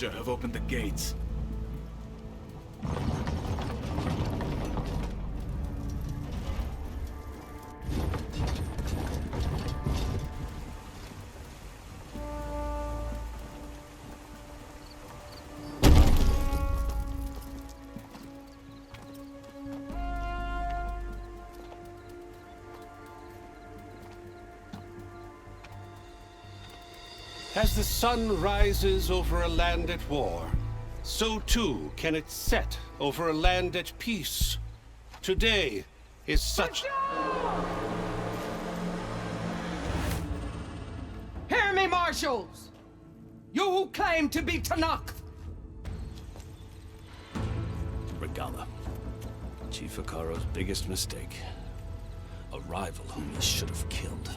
Karja have opened the gates. As the sun rises over a land at war, so too can it set over a land at peace. Today is such... Hear me, marshals! You who claim to be Tanakh! Regalla. Chief Hikaro's biggest mistake. A rival whom he should have killed.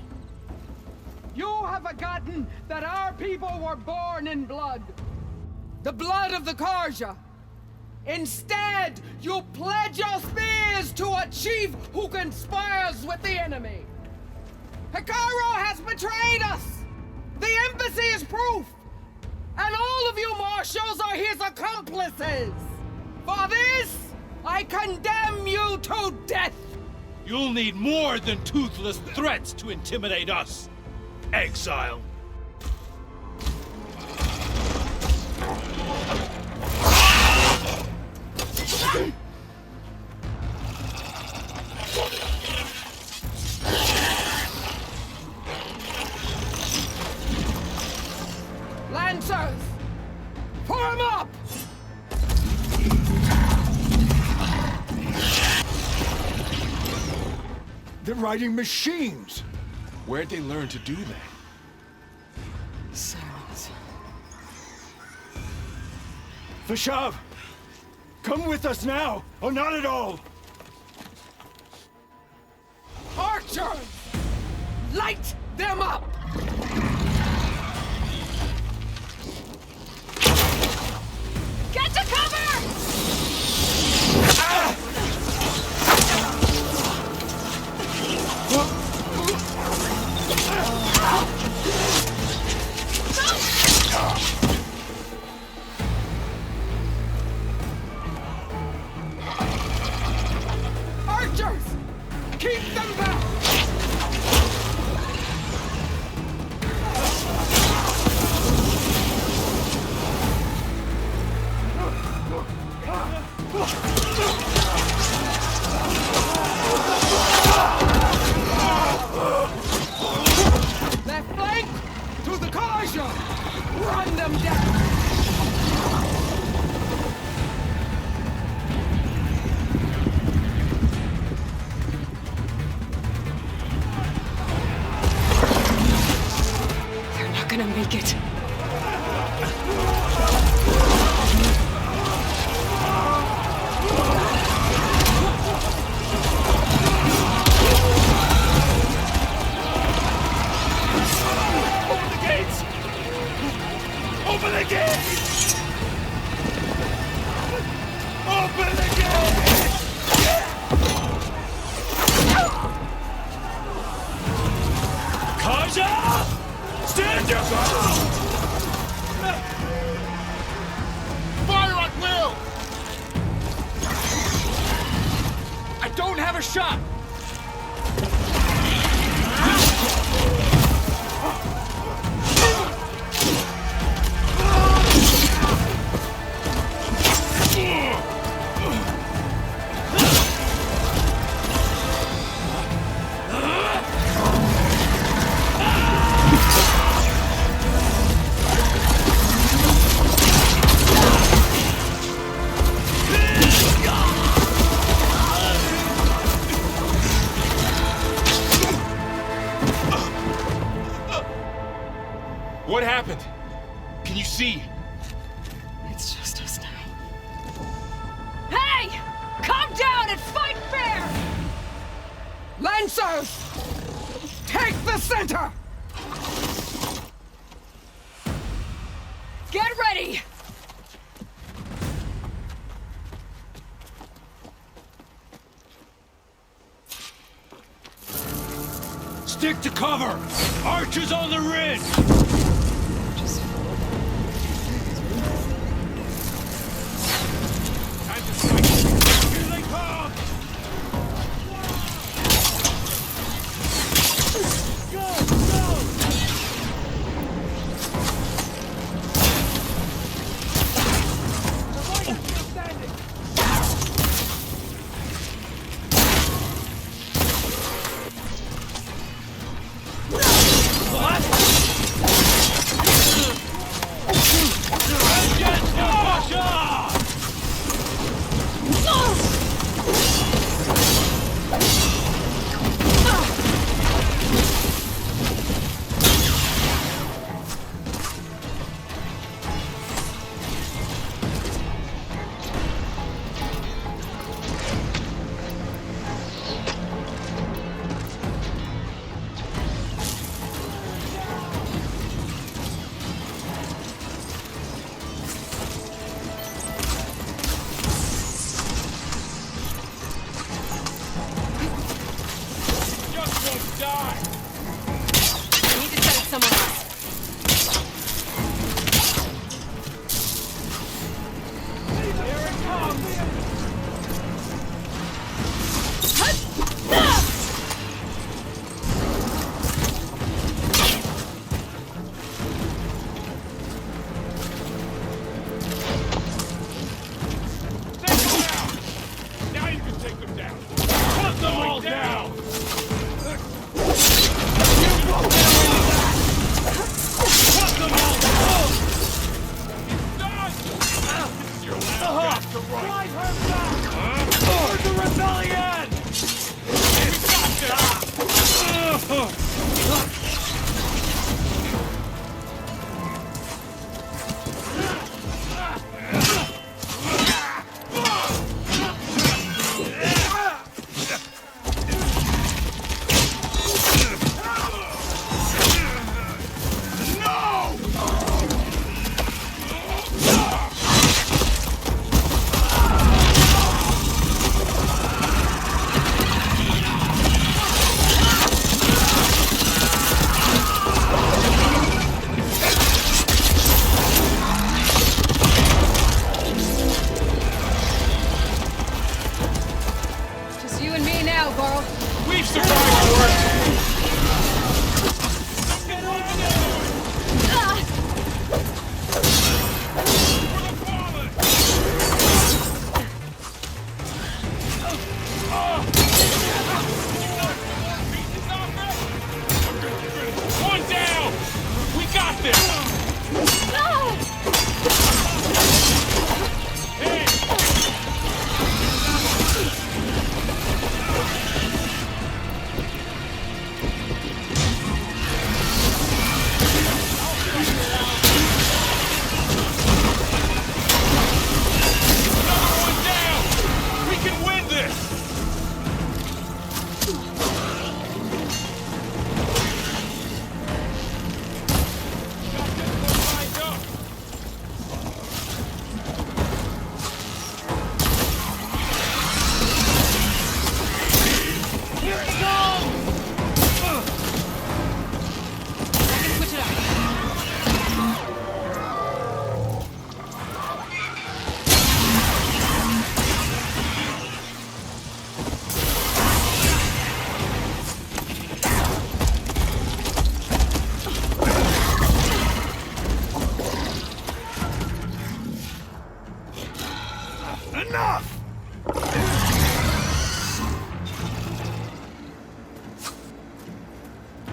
You have forgotten that our people were born in blood. The blood of the Karja. Instead, you pledge your spears to a chief who conspires with the enemy. Hikaro has betrayed us! The embassy is proof! And all of you marshals are his accomplices! For this, I condemn you to death! You'll need more than toothless threats to intimidate us. Exile. Lancers! Form up! They're riding machines! Where'd they learn to do that? Sylens. Vashav! Come with us now, or not at all! Archers! Light them up! Get to cover! Ah! Archers! Keep them back! Left flank! To the Karja! Run them down! They're not gonna make it. Open the gates! Open the gates! Open the gates! Karja! Stand your ground! Fire at will! I don't have a shot! What happened? Can you see? It's just us now. Hey! Calm down and fight fair! Lancers! Take the center! Get ready! Stick to cover! Archers on the ridge!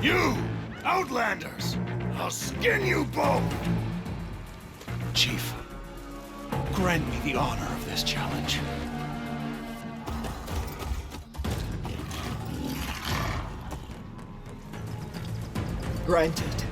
You! Outlanders! I'll skin you both! Chief, grant me the honor of this challenge. Granted.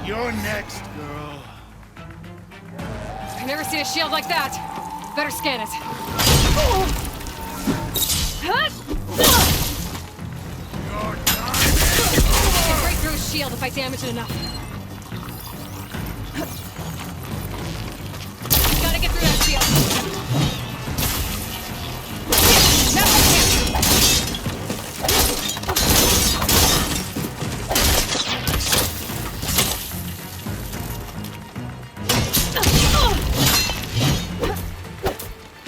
You're next, girl. I've never seen a shield like that. Better scan it. shield if I damage it enough. Gotta get through that shield. Now I can't.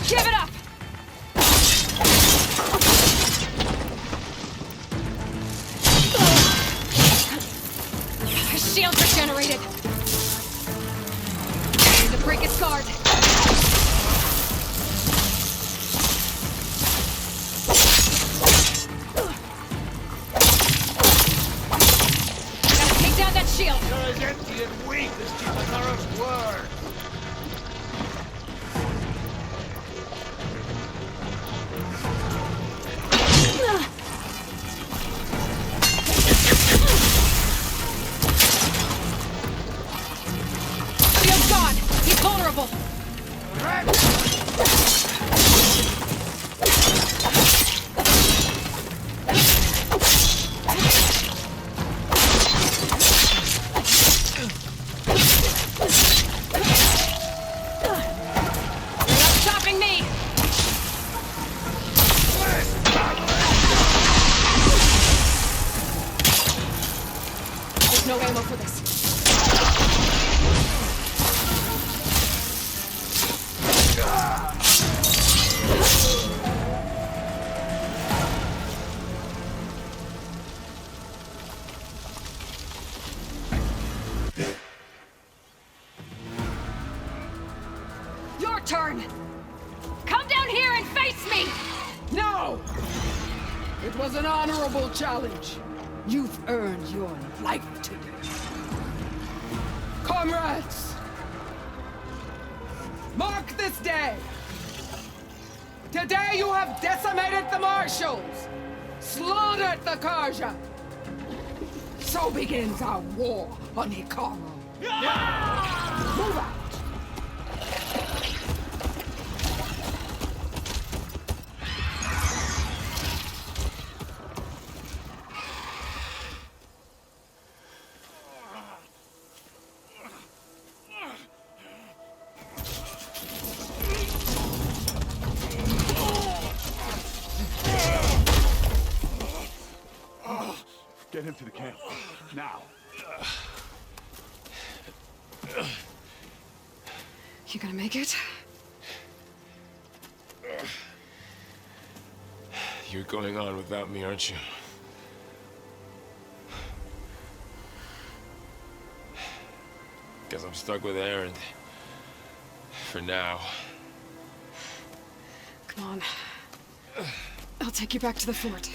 Give it up! Shields are generated. Need to break its guard. Gotta take down that shield. You're as empty and weak as Gigabyte's word. Shield's gone. He's vulnerable. You're not stopping me. There's no ammo for this. Your turn! Come down here and face me! No! It was an honorable challenge. You've earned your life today. Comrades! Mark this day! Today you have decimated the Marshals! Slaughtered the Karja! So begins our war on Hikaru. Move out! Get him to the camp. Now. You gonna make it? You're going on without me, aren't you? Guess I'm stuck with Aaron. For now. Come on. I'll take you back to the fort.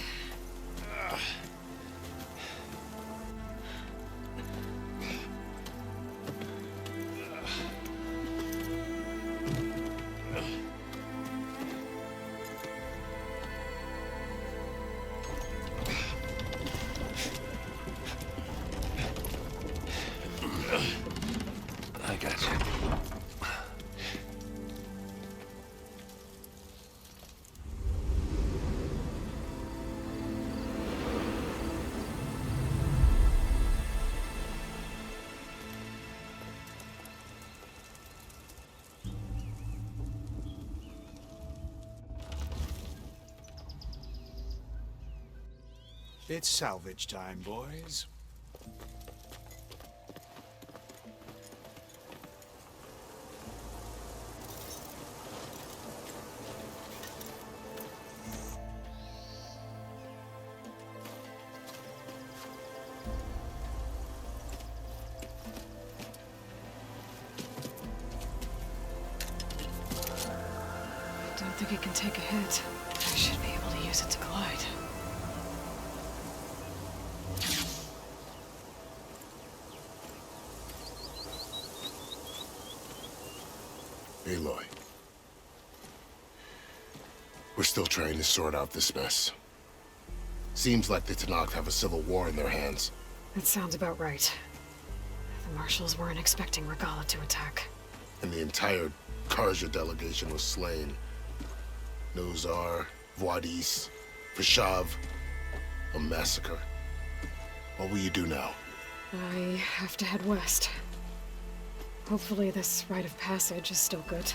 I got you. It's salvage time, boys. Don't think it can take a hit. I should be able to use it to glide. Aloy. We're still trying to sort out this mess. Seems like the Tenakth have a civil war in their hands. That sounds about right. The Marshals weren't expecting Regalla to attack. And the entire Karja delegation was slain. Nozar, Voidis, Vashav. A massacre. What will you do now? I have to head west. Hopefully this rite of passage is still good.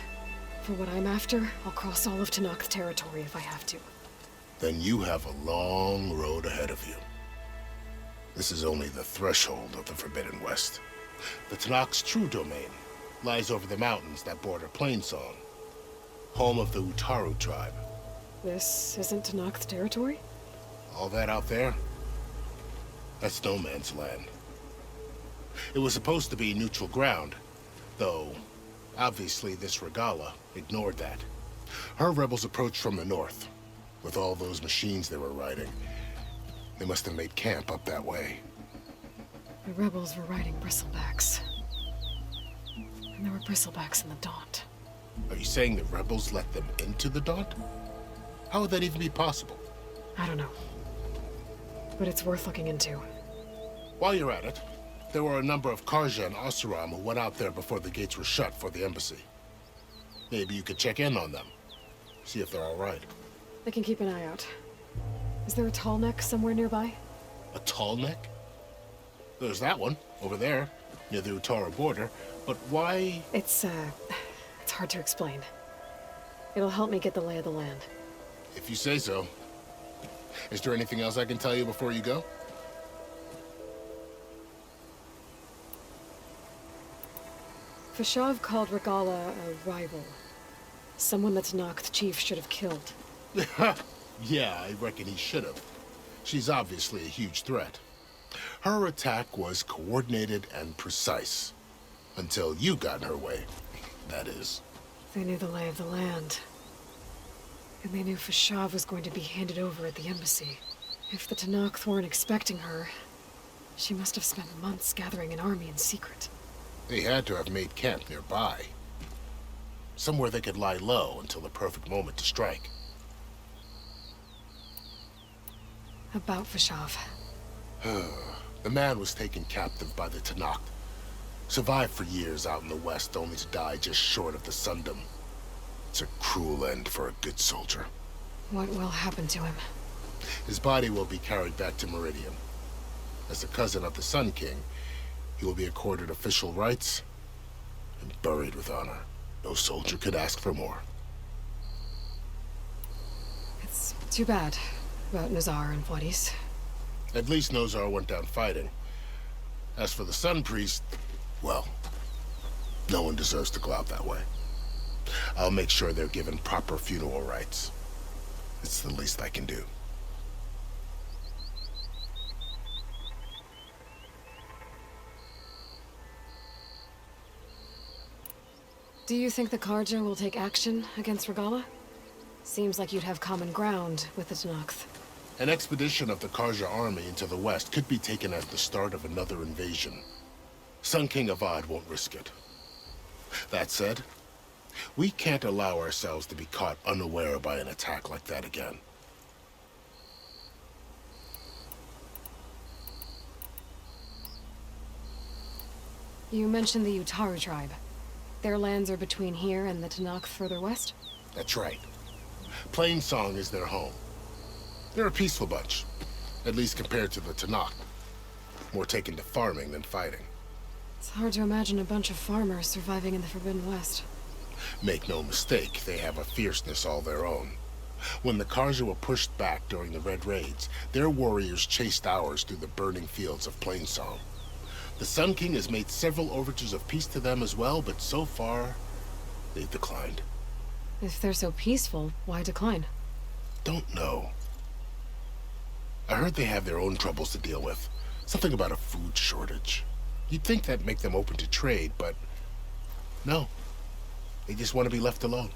For what I'm after, I'll cross all of Tenakth territory if I have to. Then you have a long road ahead of you. This is only the threshold of the Forbidden West. The Tenakth's true domain lies over the mountains that border Plainsong, home of the Utaru tribe. This isn't Tenakth territory? All that out there? That's no man's land. It was supposed to be neutral ground, though obviously this Regalla ignored that. Her rebels approached from the north. With all those machines they were riding, they must have made camp up that way. The rebels were riding bristlebacks. And there were bristlebacks in the Daunt. Are you saying the rebels let them into the Daunt? How would that even be possible? I don't know. But it's worth looking into. While you're at it, there were a number of Karja and Oseram who went out there before the gates were shut for the embassy. Maybe you could check in on them. See if they're all right. I can keep an eye out. Is there a tall neck somewhere nearby? A tall neck? There's that one, over there, near the Utaru border. But why? It's hard to explain. It'll help me get the lay of the land. If you say so. Is there anything else I can tell you before you go? Fashav called Regalla a rival. Someone that Tenakth chief should have killed. Yeah, I reckon he should have. She's obviously a huge threat. Her attack was coordinated and precise. Until you got in her way, that is. They knew the lay of the land. And they knew Fashav was going to be handed over at the embassy. If the Tenakth weren't expecting her, she must have spent months gathering an army in secret. They had to have made camp nearby. Somewhere they could lie low until the perfect moment to strike. About Fashav. The man was taken captive by the Tenakth. Survived for years out in the west, only to die just short of the Sundom. It's a cruel end for a good soldier. What will happen to him? His body will be carried back to Meridian. As a cousin of the Sun King, he will be accorded official rights and buried with honor. No soldier could ask for more. It's too bad about Nazar and Wadis. At least Nozar went down fighting. As for the Sun Priest, well, no one deserves to go out that way. I'll make sure they're given proper funeral rites. It's the least I can do. Do you think the Karja will take action against Regalla? Seems like you'd have common ground with the Tenakth. An expedition of the Karja army into the west could be taken as the start of another invasion. Sun King Avad won't risk it. That said, we can't allow ourselves to be caught unaware by an attack like that again. You mentioned the Utaru tribe. Their lands are between here and the Tenakth further west? That's right. Plainsong is their home. They're a peaceful bunch, at least compared to the Tenakth. More taken to farming than fighting. It's hard to imagine a bunch of farmers surviving in the Forbidden West. Make no mistake, they have a fierceness all their own. When the Karja were pushed back during the Red Raids, their warriors chased ours through the burning fields of Plainsong. The Sun King has made several overtures of peace to them as well, but so far, they've declined. If they're so peaceful, why decline? Don't know. I heard they have their own troubles to deal with. Something about a food shortage. You'd think that'd make them open to trade, but no. They just want to be left alone.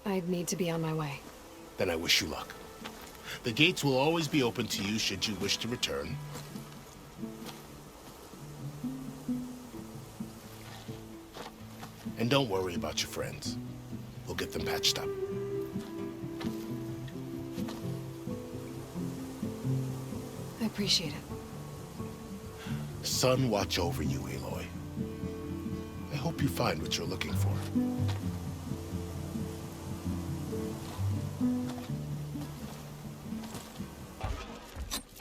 I'd need to be on my way. Then I wish you luck. The gates will always be open to you should you wish to return. And don't worry about your friends. We'll get them patched up. I appreciate it. Sun watch over you, Aloy. I hope you find what you're looking for.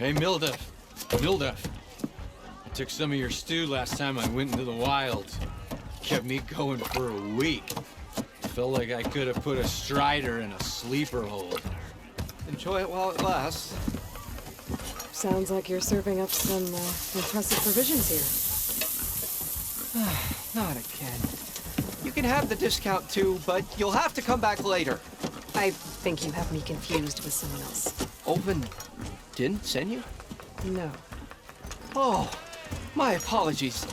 Hey, Milda. Milda. I took some of your stew last time I went into the wilds. Kept me going for a week. Felt like I could have put a strider in a sleeper hold. Enjoy it while it lasts. Sounds like you're serving up some impressive provisions here. Not again. You can have the discount too, but you'll have to come back later. I think you have me confused with someone else. Olvin didn't send you? No. Oh, my apologies.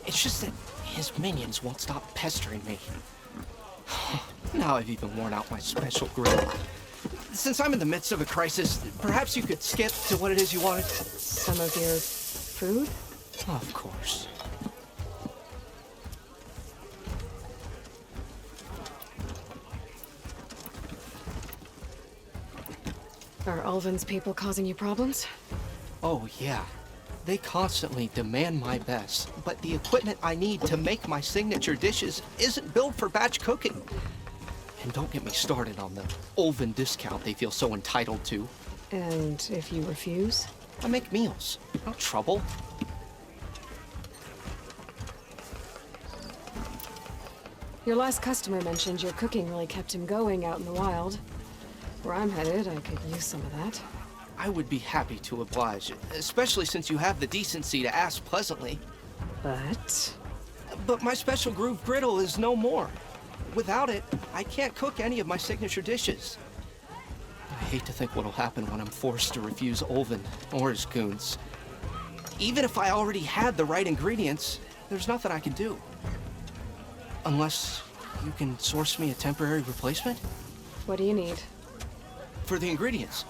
It's just that his minions won't stop pestering me. Now I've even worn out my special grill. Since I'm in the midst of a crisis, perhaps you could skip to what it is you wanted? Some of your food? Of course. Are Ulvin's people causing you problems? Oh, yeah. They constantly demand my best, but the equipment I need to make my signature dishes isn't built for batch cooking. And don't get me started on the Ulvin discount they feel so entitled to. And if you refuse? I make meals, no trouble. Your last customer mentioned your cooking really kept him going out in the wild. Where I'm headed, I could use some of that. I would be happy to oblige, especially since you have the decency to ask pleasantly. But my special groove griddle is no more. Without it, I can't cook any of my signature dishes. I hate to think what'll happen when I'm forced to refuse Ulvin or his goons. Even if I already had the right ingredients, there's nothing I can do. Unless you can source me a temporary replacement? What do you need? For the ingredients,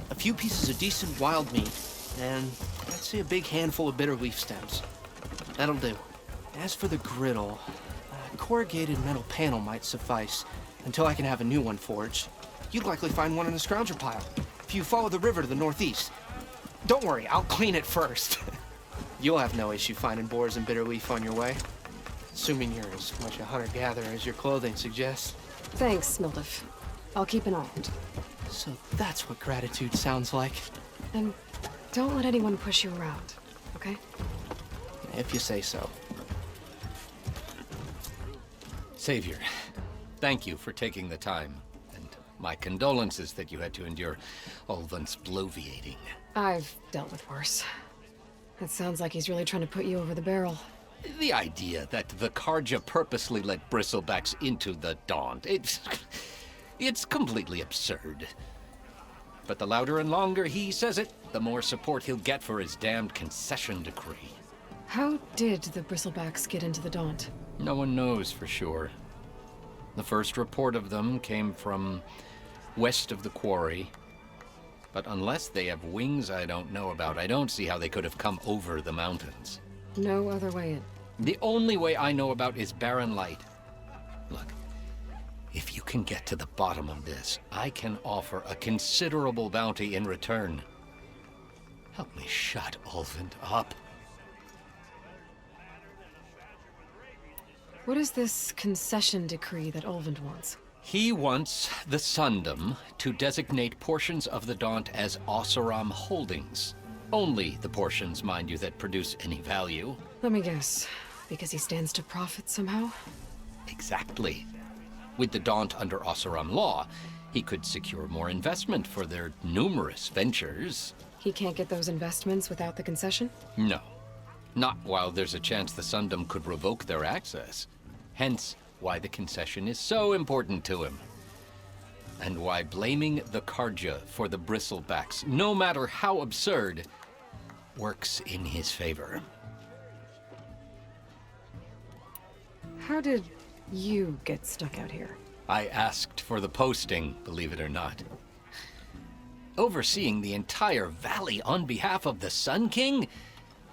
a few pieces of decent wild meat, and I'd say a big handful of bitter leaf stems. That'll do. As for the griddle, a corrugated metal panel might suffice until I can have a new one forged. You'd likely find one in the scrounger pile, if you follow the river to the northeast. Don't worry, I'll clean it first. You'll have no issue finding boars and bitter leaf on your way. Assuming you're as much a hunter-gatherer as your clothing suggests. Thanks, Mildif. I'll keep an eye out. So that's what gratitude sounds like. And don't let anyone push you around, okay? If you say so. Savior, thank you for taking the time. And my condolences that you had to endure Ulvin's bloviating. I've dealt with worse. It sounds like he's really trying to put you over the barrel. The idea that the Karja purposely let bristlebacks into the Daunt, it's completely absurd. But the louder and longer he says it, the more support he'll get for his damned concession decree. How did the Bristlebacks get into the Daunt? No one knows for sure. The first report of them came from west of the quarry. But unless they have wings I don't know about, I don't see how they could have come over the mountains. No other way in. The only way I know about is barren light. Look, if you can get to the bottom of this, I can offer a considerable bounty in return. Help me shut Ulvin up. What is this concession decree that Ulvin wants? He wants the Sundom to designate portions of the Daunt as Oseram holdings. Only the portions, mind you, that produce any value. Let me guess. Because he stands to profit somehow? Exactly. With the Daunt under Oseram law, he could secure more investment for their numerous ventures. He can't get those investments without the concession? No. Not while there's a chance the Sundom could revoke their access. Hence, why the concession is so important to him. And why blaming the Karja for the bristlebacks, no matter how absurd, works in his favor. How did you get stuck out here? I asked for the posting, believe it or not. Overseeing the entire valley on behalf of the Sun King?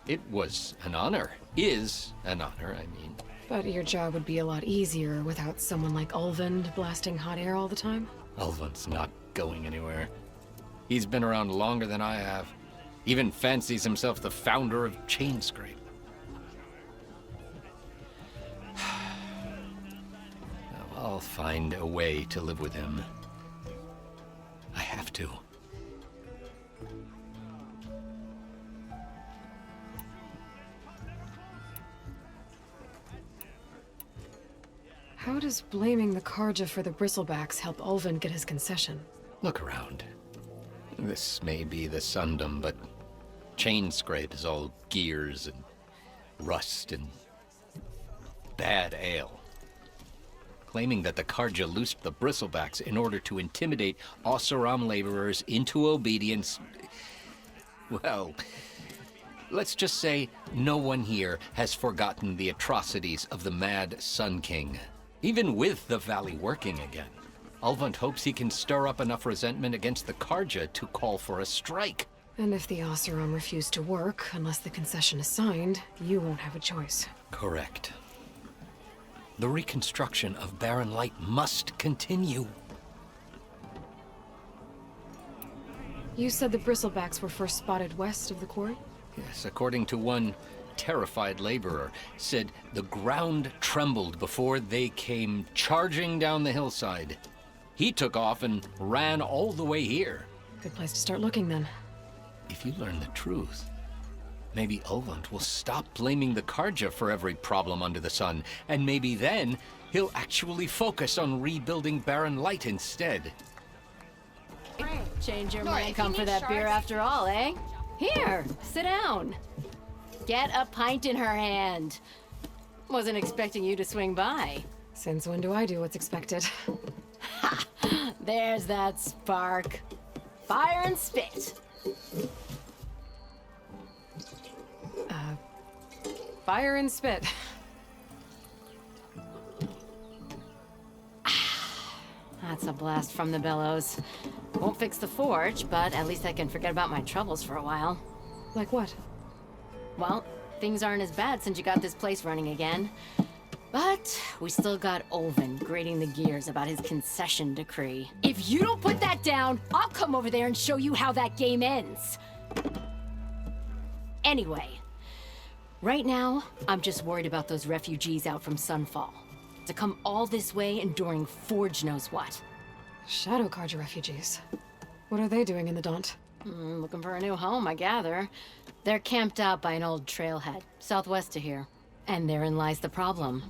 It was an honor. Is an honor, I mean. But your job would be a lot easier without someone like Ulvin blasting hot air all the time? Ulvin's not going anywhere. He's been around longer than I have. Even fancies himself the founder of Chainscrape. I'll find a way to live with him. I have to. How does blaming the Karja for the bristlebacks help Ulvund get his concession? Look around. This may be the Sundom, but Chainscrape is all gears and rust and bad ale. Claiming that the Karja loosed the bristlebacks in order to intimidate Oseram laborers into obedience. Well, let's just say no one here has forgotten the atrocities of the Mad Sun King. Even with the valley working again, Ulvund hopes he can stir up enough resentment against the Karja to call for a strike. And if the Oseram refuse to work, unless the concession is signed, you won't have a choice. Correct. The reconstruction of Barren Light must continue. You said the bristlebacks were first spotted west of the quarry? Yes, according to one terrified laborer, said the ground trembled before they came charging down the hillside. He took off and ran all the way here. Good place to start looking, then. If you learn the truth, maybe Ulvund will stop blaming the Karja for every problem under the sun, and maybe then he'll actually focus on rebuilding Barren Light instead. Change your mind, come for that beer after all, eh? Here, sit down. Get a pint in her hand. Wasn't expecting you to swing by. Since when do I do what's expected? Ha! There's that spark. Fire and spit. Fire and spit. That's a blast from the bellows. Won't fix the forge, but at least I can forget about my troubles for a while. Like what? Well, things aren't as bad since you got this place running again. But we still got Ulvund grating the gears about his concession decree. If you don't put that down, I'll come over there and show you how that game ends. Anyway, right now, I'm just worried about those refugees out from Sunfall. To come all this way enduring Forge knows what. Shadow Karja refugees. What are they doing in the Daunt? Looking for a new home, I gather. They're camped out by an old trailhead, southwest of here. And therein lies the problem.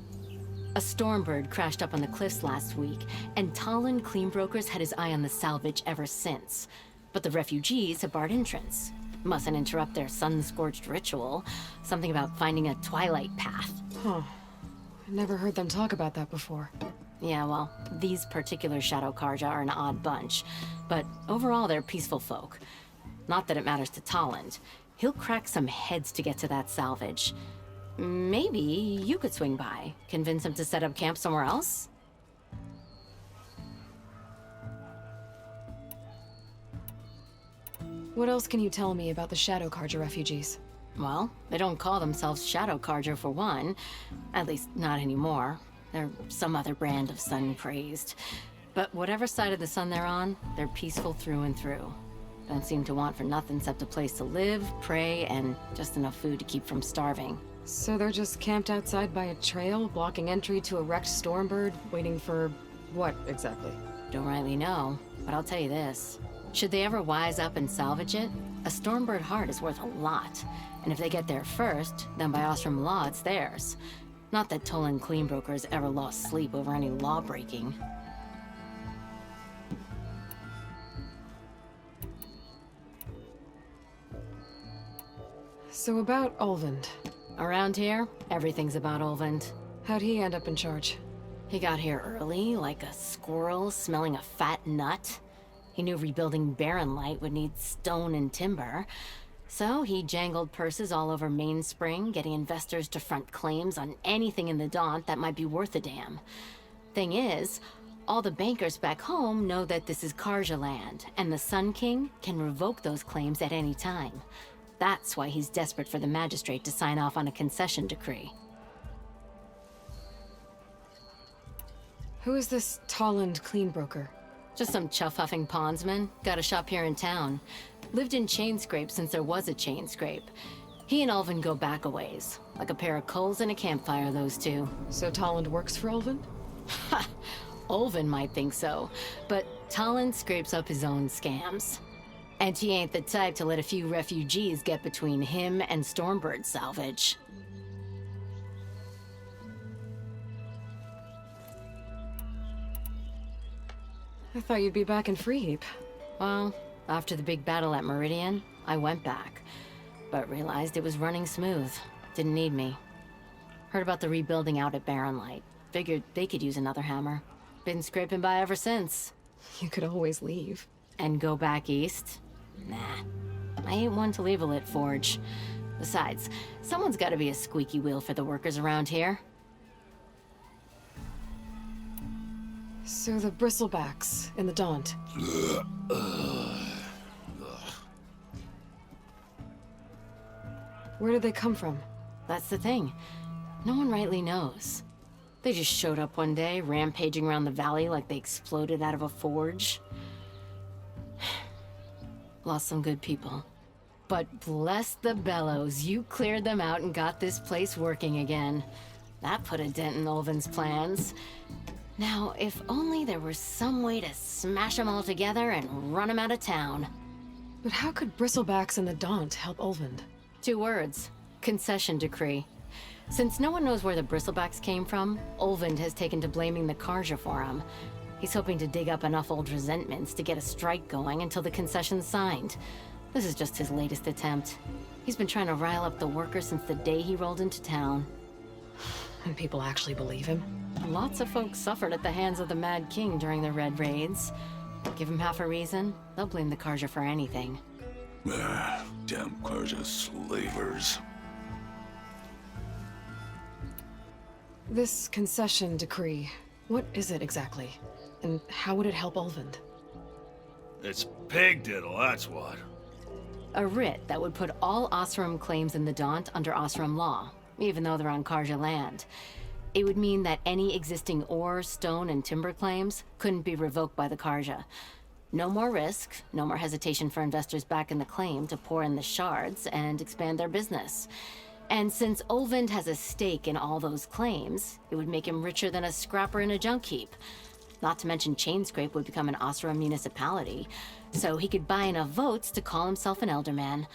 A Stormbird crashed up on the cliffs last week, and Talon Cleanbrokers had his eye on the salvage ever since. But the refugees have barred entrance. Mustn't interrupt their sun-scorched ritual. Something about finding a twilight path. Huh. I never heard them talk about that before. Yeah, well, these particular Shadow Karja are an odd bunch. But overall, they're peaceful folk. Not that it matters to Talon. He'll crack some heads to get to that salvage. Maybe you could swing by, convince him to set up camp somewhere else? What else can you tell me about the Shadow Karja refugees? Well, they don't call themselves Shadow Karja for one. At least, not anymore. They're some other brand of sun-crazed. But whatever side of the sun they're on, they're peaceful through and through. Don't seem to want for nothing except a place to live, pray, and just enough food to keep from starving. So they're just camped outside by a trail, blocking entry to a wrecked Stormbird, waiting for what exactly? Don't rightly know, but I'll tell you this. Should they ever wise up and salvage it, a Stormbird heart is worth a lot. And if they get there first, then by Ostrom law, it's theirs. Not that Tolan Cleanbrokers ever lost sleep over any law breaking. So about Ulvund. Around here, everything's about Ulvund. How'd he end up in charge? He got here early, like a squirrel smelling a fat nut. He knew rebuilding Barren Light would need stone and timber. So he jangled purses all over Mainspring, getting investors to front claims on anything in the Daunt that might be worth a damn. Thing is, all the bankers back home know that this is Karja land, and the Sun King can revoke those claims at any time. That's why he's desperate for the magistrate to sign off on a concession decree. Who is this Talland Cleanbroker? Just some chuff-huffing pondsman. Got a shop here in town. Lived in Chainscrape since there was a Chainscrape. He and Ulvund go back a ways. Like a pair of coals and a campfire, those two. So Talland works for Ulvund? Ha! Ulvund might think so, but Talland scrapes up his own scams. And he ain't the type to let a few refugees get between him and Stormbird salvage. I thought you'd be back in Freeheap. Well, after the big battle at Meridian, I went back, but realized it was running smooth. Didn't need me. Heard about the rebuilding out at Barren Light. Figured they could use another hammer. Been scraping by ever since. You could always leave. And go back east? Nah. I ain't one to leave a lit forge. Besides, someone's gotta be a squeaky wheel for the workers around here. So the bristlebacks in the Daunt. Where did they come from? That's the thing. No one rightly knows. They just showed up one day, rampaging around the valley like they exploded out of a forge. Lost some good people. But bless the bellows, you cleared them out and got this place working again. That put a dent in Ulvin's plans. Now, if only there were some way to smash them all together and run them out of town. But how could bristlebacks in the Daunt help Ulvund? 2 words. Concession decree. Since no one knows where the bristlebacks came from, Ulvund has taken to blaming the Karja for them. He's hoping to dig up enough old resentments to get a strike going until the concession's signed. This is just his latest attempt. He's been trying to rile up the workers since the day he rolled into town. And people actually believe him? Lots of folks suffered at the hands of the Mad King during the Red Raids. Give him half a reason, they'll blame the Karja for anything. Damn Karja slavers. This concession decree, what is it exactly? And how would it help Ulvund? It's pig diddle, that's what. A writ that would put all Osram claims in the Daunt under Osram law, even though they're on Karja land. It would mean that any existing ore, stone, and timber claims couldn't be revoked by the Karja. No more risk, no more hesitation for investors back in the claim to pour in the shards and expand their business. And since Ulvund has a stake in all those claims, it would make him richer than a scrapper in a junk heap. Not to mention Chainscrape would become an Osram municipality, so he could buy enough votes to call himself an Elderman.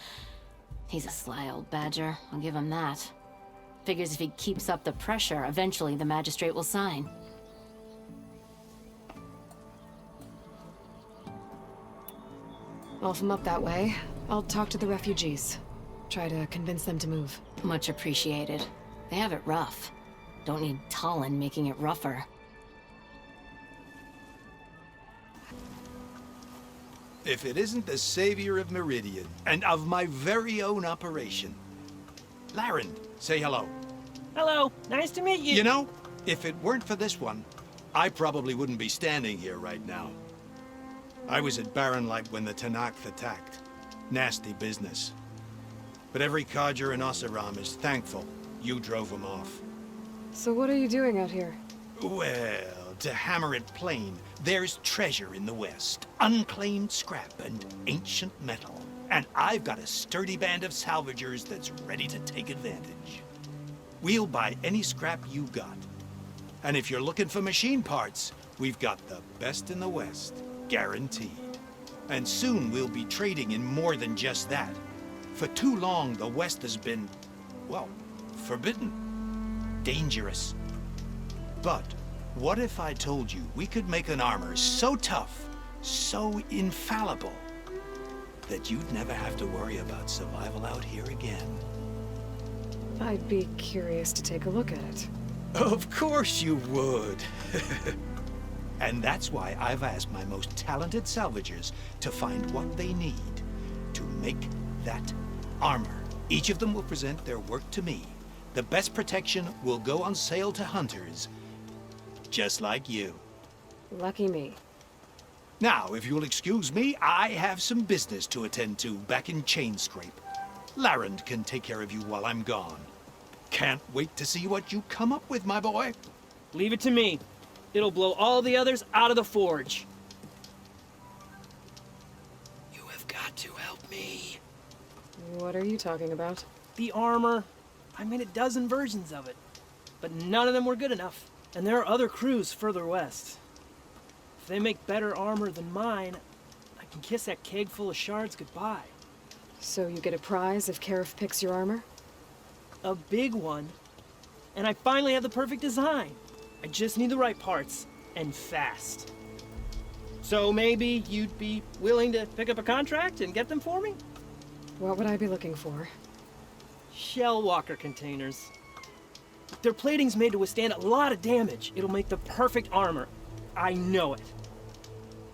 He's a sly old badger, I'll give him that. Figures if he keeps up the pressure, eventually the magistrate will sign. Well, if I'm up that way, I'll talk to the refugees. Try to convince them to move. Much appreciated. They have it rough. Don't need Talon making it rougher. If it isn't the savior of Meridian, and of my very own operation. Laren, say hello. Hello, nice to meet you. You know, if it weren't for this one, I probably wouldn't be standing here right now. I was at Barren Light when the Tenakth attacked. Nasty business. But every Codger in Oseram is thankful you drove them off. So what are you doing out here? Well, to hammer it plain, there's treasure in the west. Unclaimed scrap and ancient metal. And I've got a sturdy band of salvagers that's ready to take advantage. We'll buy any scrap you got. And if you're looking for machine parts, we've got the best in the west, guaranteed. And soon we'll be trading in more than just that. For too long, the West has been, well, forbidden, dangerous. But what if I told you we could make an armor so tough, so infallible, that you'd never have to worry about survival out here again? I'd be curious to take a look at it. Of course you would. And that's why I've asked my most talented salvagers to find what they need to make that armor. Each of them will present their work to me. The best protection will go on sale to hunters, just like you. Lucky me. Now, if you'll excuse me, I have some business to attend to back in Chainscrape. Laren can take care of you while I'm gone. Can't wait to see what you come up with, my boy. Leave it to me. It'll blow all the others out of the forge. You have got to help me. What are you talking about? The armor. I made a dozen versions of it, but none of them were good enough. And there are other crews further west. If they make better armor than mine, I can kiss that keg full of shards goodbye. So you get a prize if Karif picks your armor? A big one. And I finally have the perfect design. I just need the right parts, and fast. So maybe you'd be willing to pick up a contract and get them for me? What would I be looking for? Shell walker containers. Their plating's made to withstand a lot of damage. It'll make the perfect armor. I know it.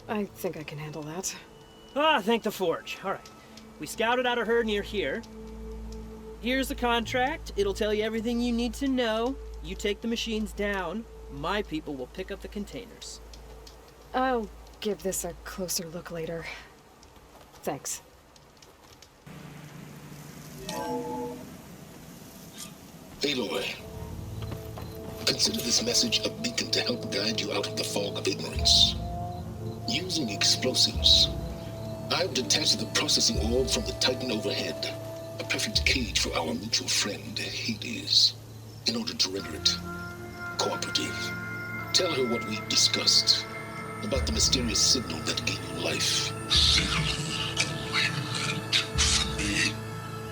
I think I can handle that. Ah, thank the Forge. All right. We scouted out a herd near here. Here's the contract. It'll tell you everything you need to know. You take the machines down. My people will pick up the containers. I'll give this a closer look later. Thanks. Aloy, consider this message a beacon to help guide you out of the fog of ignorance. Using explosives, I've detached the processing orb from the Titan overhead, a perfect cage for our mutual friend, Hades, in order to render it cooperative. Tell her what we've discussed about the mysterious signal that gave you life. Signal only meant for me.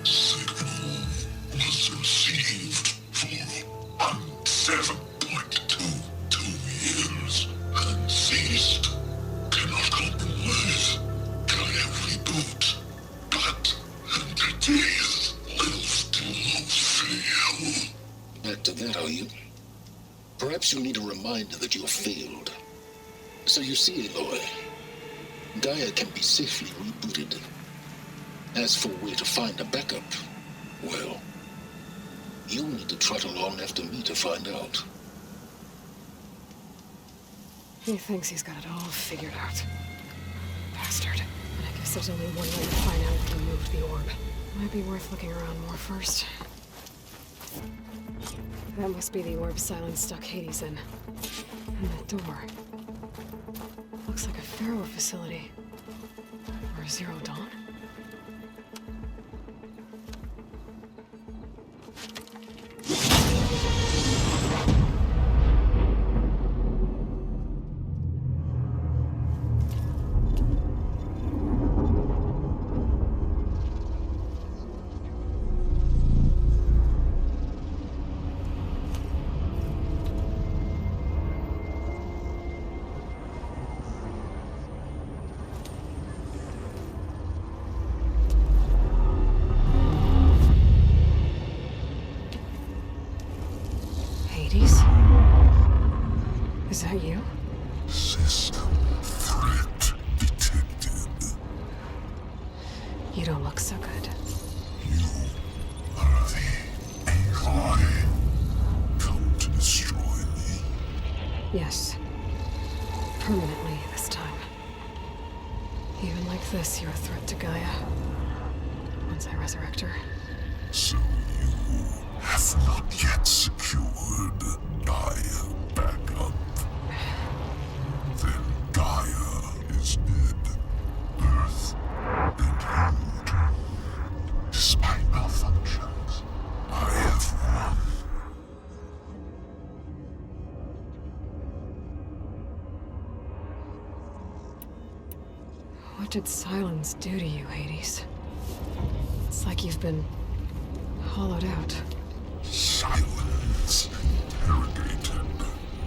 Signal was received for 7.22 years and ceased. Cannot compromise. Gaia reboot. But entities live to fail. Back to that, are you? Perhaps you need a reminder that you have failed. So you see, Aloy, Gaia can be safely rebooted. As for where to find a backup, well, you'll need to trot along after me to find out. He thinks he's got it all figured out. Bastard. And I guess there's only one way to find out if he moved the orb. Might be worth looking around more first. That must be the orb Sylens stuck Hades in. And that door. Looks like a Pharaoh facility. Or a Zero Dawn? Is that you? System threat detected. You don't look so good. You are the AI come to destroy me. Yes. Permanently this time. Even like this, you're a threat to Gaia. Once I resurrect her. So you have not yet secured Gaia backup. Then Gaia is dead. Earth and you too. Despite malfunctions, I have won. What did Sylens do to you, Hades? It's like you've been hollowed out. Sylens interrogated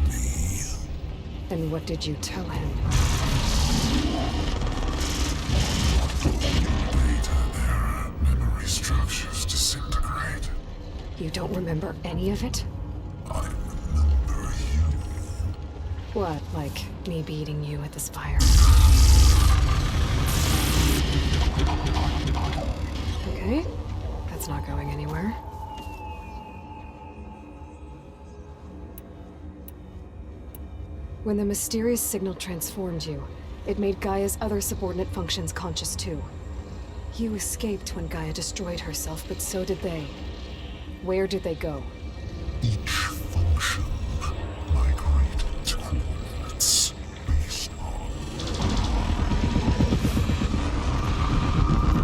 me. And what did you tell him? Data error, memory structures disintegrate. You don't remember any of it? I remember you. What, like me beating you at this fire? Okay, that's not going anywhere. When the mysterious signal transformed you, it made Gaia's other subordinate functions conscious too. You escaped when Gaia destroyed herself, but so did they. Where did they go? Each function migrated to coordinates based on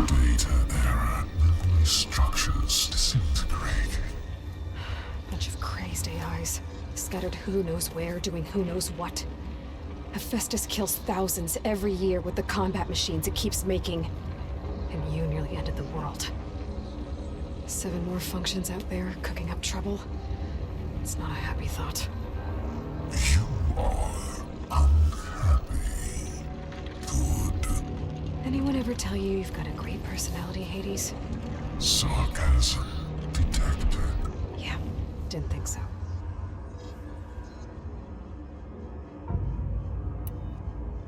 data error, memory structures disintegrated. Bunch of crazed AIs, scattered who knows where, doing who knows what. Hephaestus kills thousands every year with the combat machines it keeps making. And you nearly ended the world. 7 more functions out there, cooking up trouble. It's not a happy thought. You are unhappy. ever tell you you've got a great personality, Hades? Sarcasm detected. Yeah, didn't think so.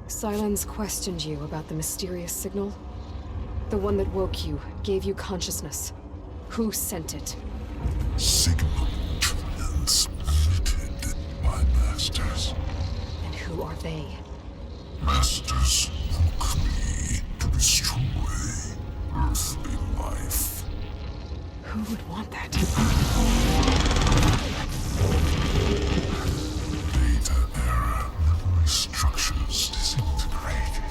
Sylens questioned you about the mysterious signal. The one that woke you, gave you consciousness. Who sent it? Signal transmitted by masters. And who are they? Masters woke me to destroy earthly life. Who would want that? Data error, memory structures disintegrating.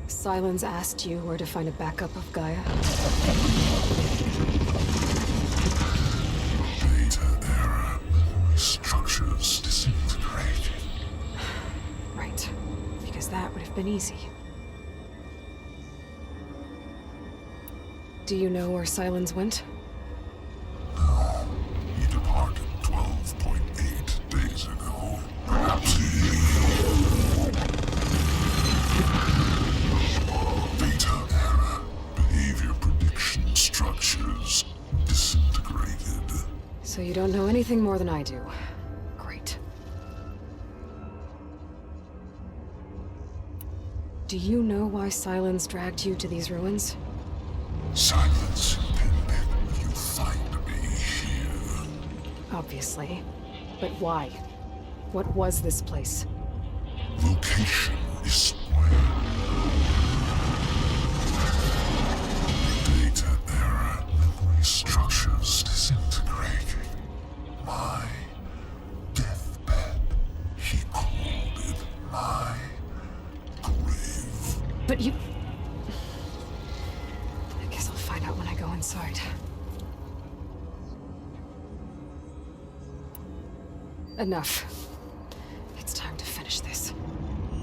Sylens asked you where to find a backup of Gaia? Data error, memory structures disintegrating. Right. Because that would have been easy. Do you know where Sylens went? No, he departed 12.8 days ago. Perhaps he... Data error, behavior prediction structures disintegrated. So you don't know anything more than I do. Great. Do you know why Sylens dragged you to these ruins? Silence intended you find me here. Obviously. But why? What was this place? Location is where. Data error, memory structures disintegrating. My deathbed. He called it my grave. But you... I guess I'll find out when I go inside. Enough. It's time to finish this.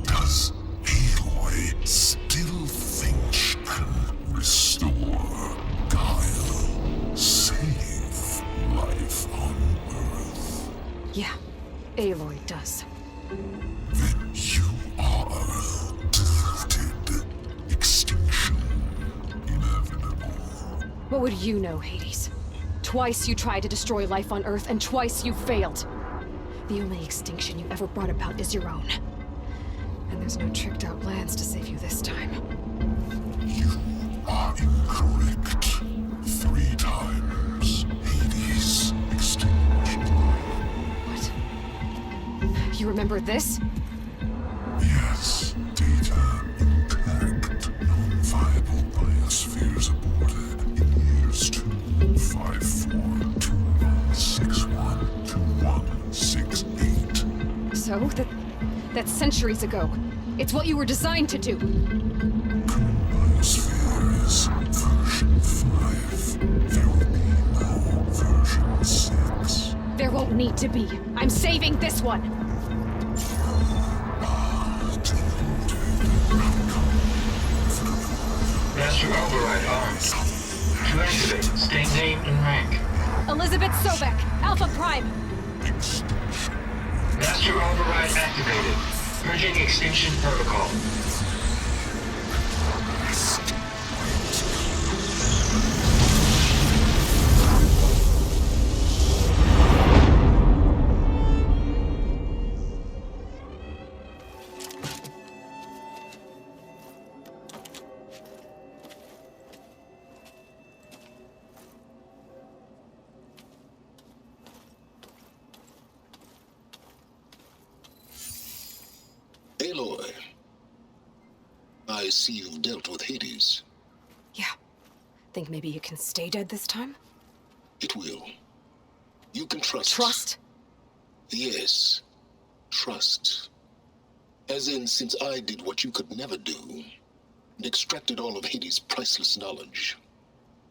Does Aloy still think she can restore Guile? Save life on Earth? Yeah, Aloy does. Then you are deluded. Extinction inevitable. What would you know, Hades? Twice you tried to destroy life on Earth, and twice you failed. The only extinction you ever brought about is your own. And there's no tricked-out plans to save you this time. You are incorrect. 3 times. Hades extinguished. What? You remember this? Yes. Data intact. Non-viable biospheres aborted in years 254, 2161, 2168. So, that's centuries ago. It's what you were designed to do. Biosphere is version 5. There will be no version 6. There won't need to be. I'm saving this one. Master override armed. To activate, state name and rank. Elizabeth Sobek, Alpha Prime. Master override activated. Purging extinction protocol. Aloy, I see you've dealt with Hades. Yeah. Think maybe you can stay dead this time? It will. You can trust. Trust? Yes. Trust. As in, since I did what you could never do, and extracted all of Hades' priceless knowledge,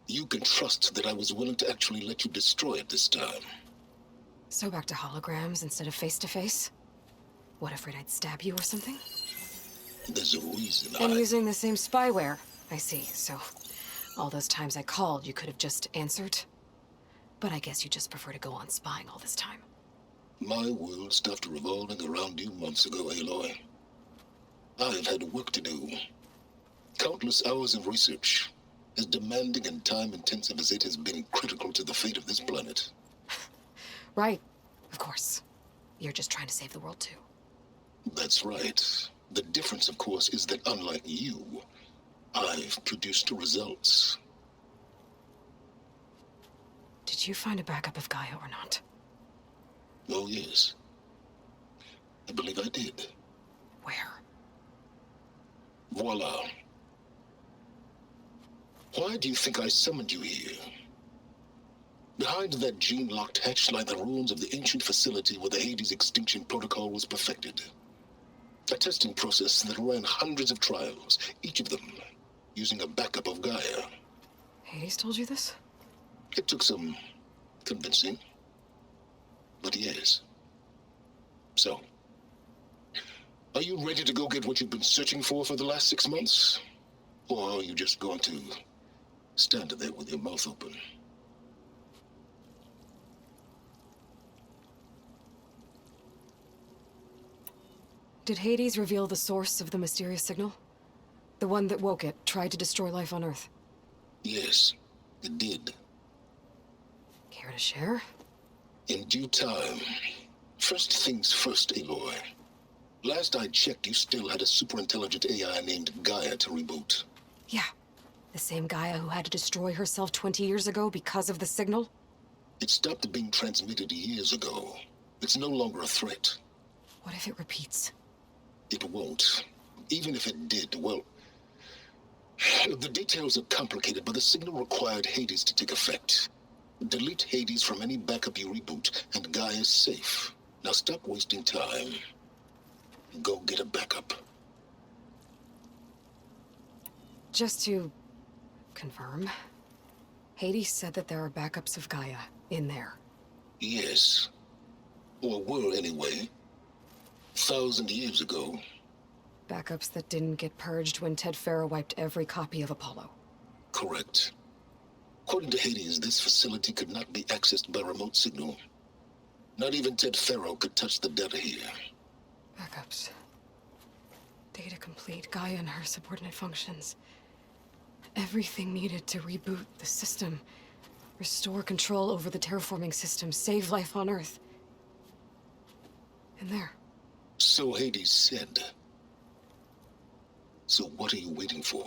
you can trust that I was willing to actually let you destroy it this time. So back to holograms instead of face-to-face? What, afraid I'd stab you or something? There's a reason And using the same spyware. I see, so all those times I called, you could have just answered? But I guess you just prefer to go on spying all this time. My world stopped revolving around you months ago, Aloy. I've had work to do. Countless hours of research, as demanding and time-intensive as it has been critical to the fate of this planet. Right, of course. You're just trying to save the world too. That's right. The difference, of course, is that unlike you, I've produced results. Did you find a backup of Gaia or not? Oh, yes. I believe I did. Where? Voila. Why do you think I summoned you here? Behind that gene-locked hatch lie the ruins of the ancient facility where the Hades extinction protocol was perfected. A testing process that ran hundreds of trials, each of them using a backup of Gaia. Hades told you this? It took some convincing, but yes. So, are you ready to go get what you've been searching for the last 6 months? Or are you just going to stand there with your mouth open? Did Hades reveal the source of the mysterious signal? The one that woke it, tried to destroy life on Earth? Yes, it did. Care to share? In due time. First things first, Aloy. Last I checked, you still had a superintelligent AI named Gaia to reboot. Yeah. The same Gaia who had to destroy herself 20 years ago because of the signal? It stopped being transmitted years ago. It's no longer a threat. What if it repeats? It won't. Even if it did, well... The details are complicated, but the signal required Hades to take effect. Delete Hades from any backup you reboot, and Gaia's safe. Now stop wasting time. Go get a backup. Just to confirm, Hades said that there are backups of Gaia in there. Yes. Or were, anyway. 1,000 years ago. Backups that didn't get purged when Ted Farrow wiped every copy of Apollo. Correct. According to Hades, this facility could not be accessed by remote signal. Not even Ted Farrow could touch the data here. Backups. Data complete, Gaia and her subordinate functions. Everything needed to reboot the system. Restore control over the terraforming system, save life on Earth. In there. So Hades said. So what are you waiting for?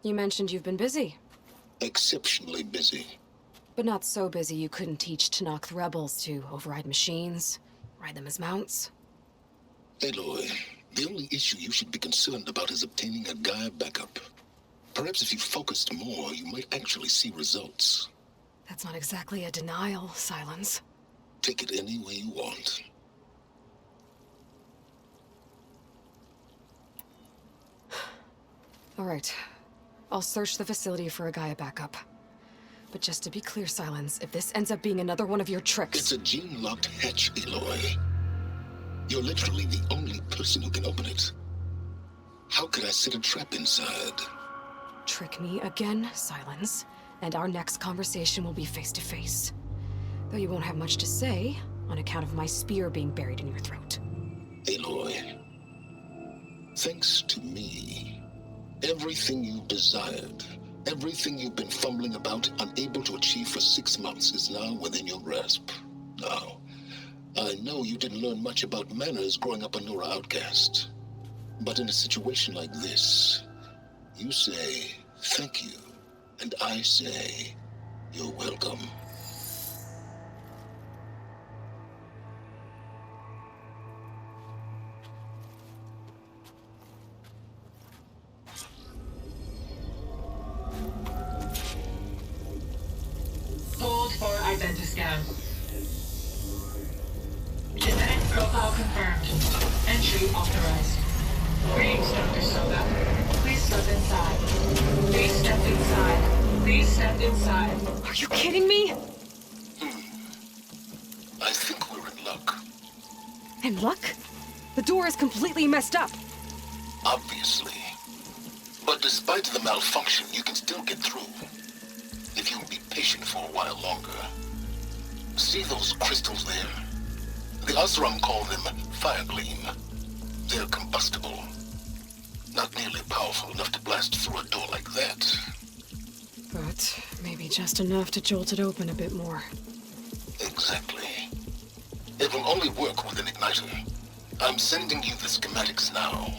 You mentioned you've been busy. Exceptionally busy. But not so busy you couldn't teach Tenakth rebels to override machines, ride them as mounts. Aloy, the only issue you should be concerned about is obtaining a Gaia backup. Perhaps if you focused more, you might actually see results. That's not exactly a denial, Sylens. Take it any way you want. All right. I'll search the facility for a Gaia backup. But just to be clear, Sylens, if this ends up being another one of your tricks... It's a gene-locked hatch, Aloy. You're literally the only person who can open it. How could I set a trap inside? Trick me again, Sylens, and our next conversation will be face-to-face. Though you won't have much to say, on account of my spear being buried in your throat. Aloy, thanks to me, everything you desired, everything you've been fumbling about, unable to achieve for 6 months, is now within your grasp. Now, I know you didn't learn much about manners growing up a Nora outcast. But in a situation like this, you say, thank you, and I say, you're welcome. Hold for identiscan. Genetic profile confirmed. Entry authorized. Greetings, Dr. Soda. Please step inside. Please step inside. Please step inside. Are you kidding me? I think we're in luck. In luck? The door is completely messed up. Obviously. But despite the malfunction, you can still get through. patient for a while longer. See those crystals there? The Osram call them fire gleam. They're combustible. Not nearly powerful enough to blast through a door like that. But maybe just enough to jolt it open a bit more. Exactly. It will only work with an igniter. I'm sending you the schematics now.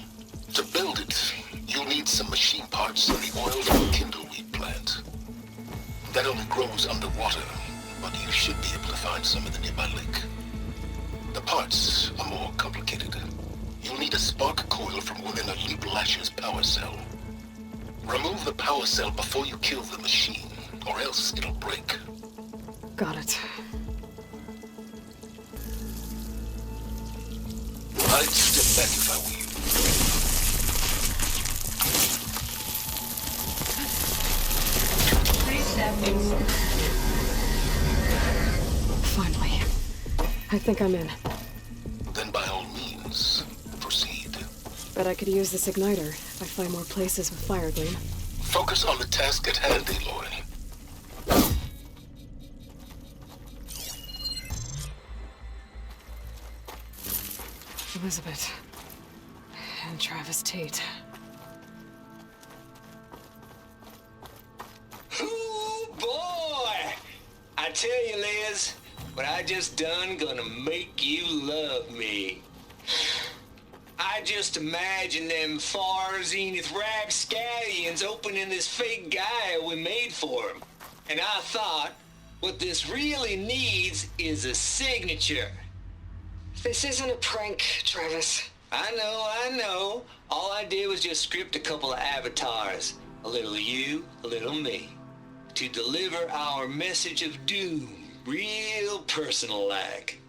To build it, you'll need some machine parts and the oil from a kindleweed plant. That only grows underwater, but you should be able to find some in the nearby lake. The parts are more complicated. You'll need a spark coil from within a Leap Lasher's power cell. Remove the power cell before you kill the machine, or else it'll break. Got it. I'd step back if I were you. Please step inside. Finally. I think I'm in. Then by all means, proceed. Bet I could use this igniter if I find more places with fire gleam. Focus on the task at hand, Aloy. Elizabeth. And Travis Tate. Ooh, boy! I tell you, Liz, what I just done gonna make you love me. I just imagine them far zenith rapscallions opening this fake guy we made for him. And I thought, what this really needs is a signature. This isn't a prank, Travis. I know. All I did was just script a couple of avatars. A little you, a little me. To deliver our message of doom, real personal-like.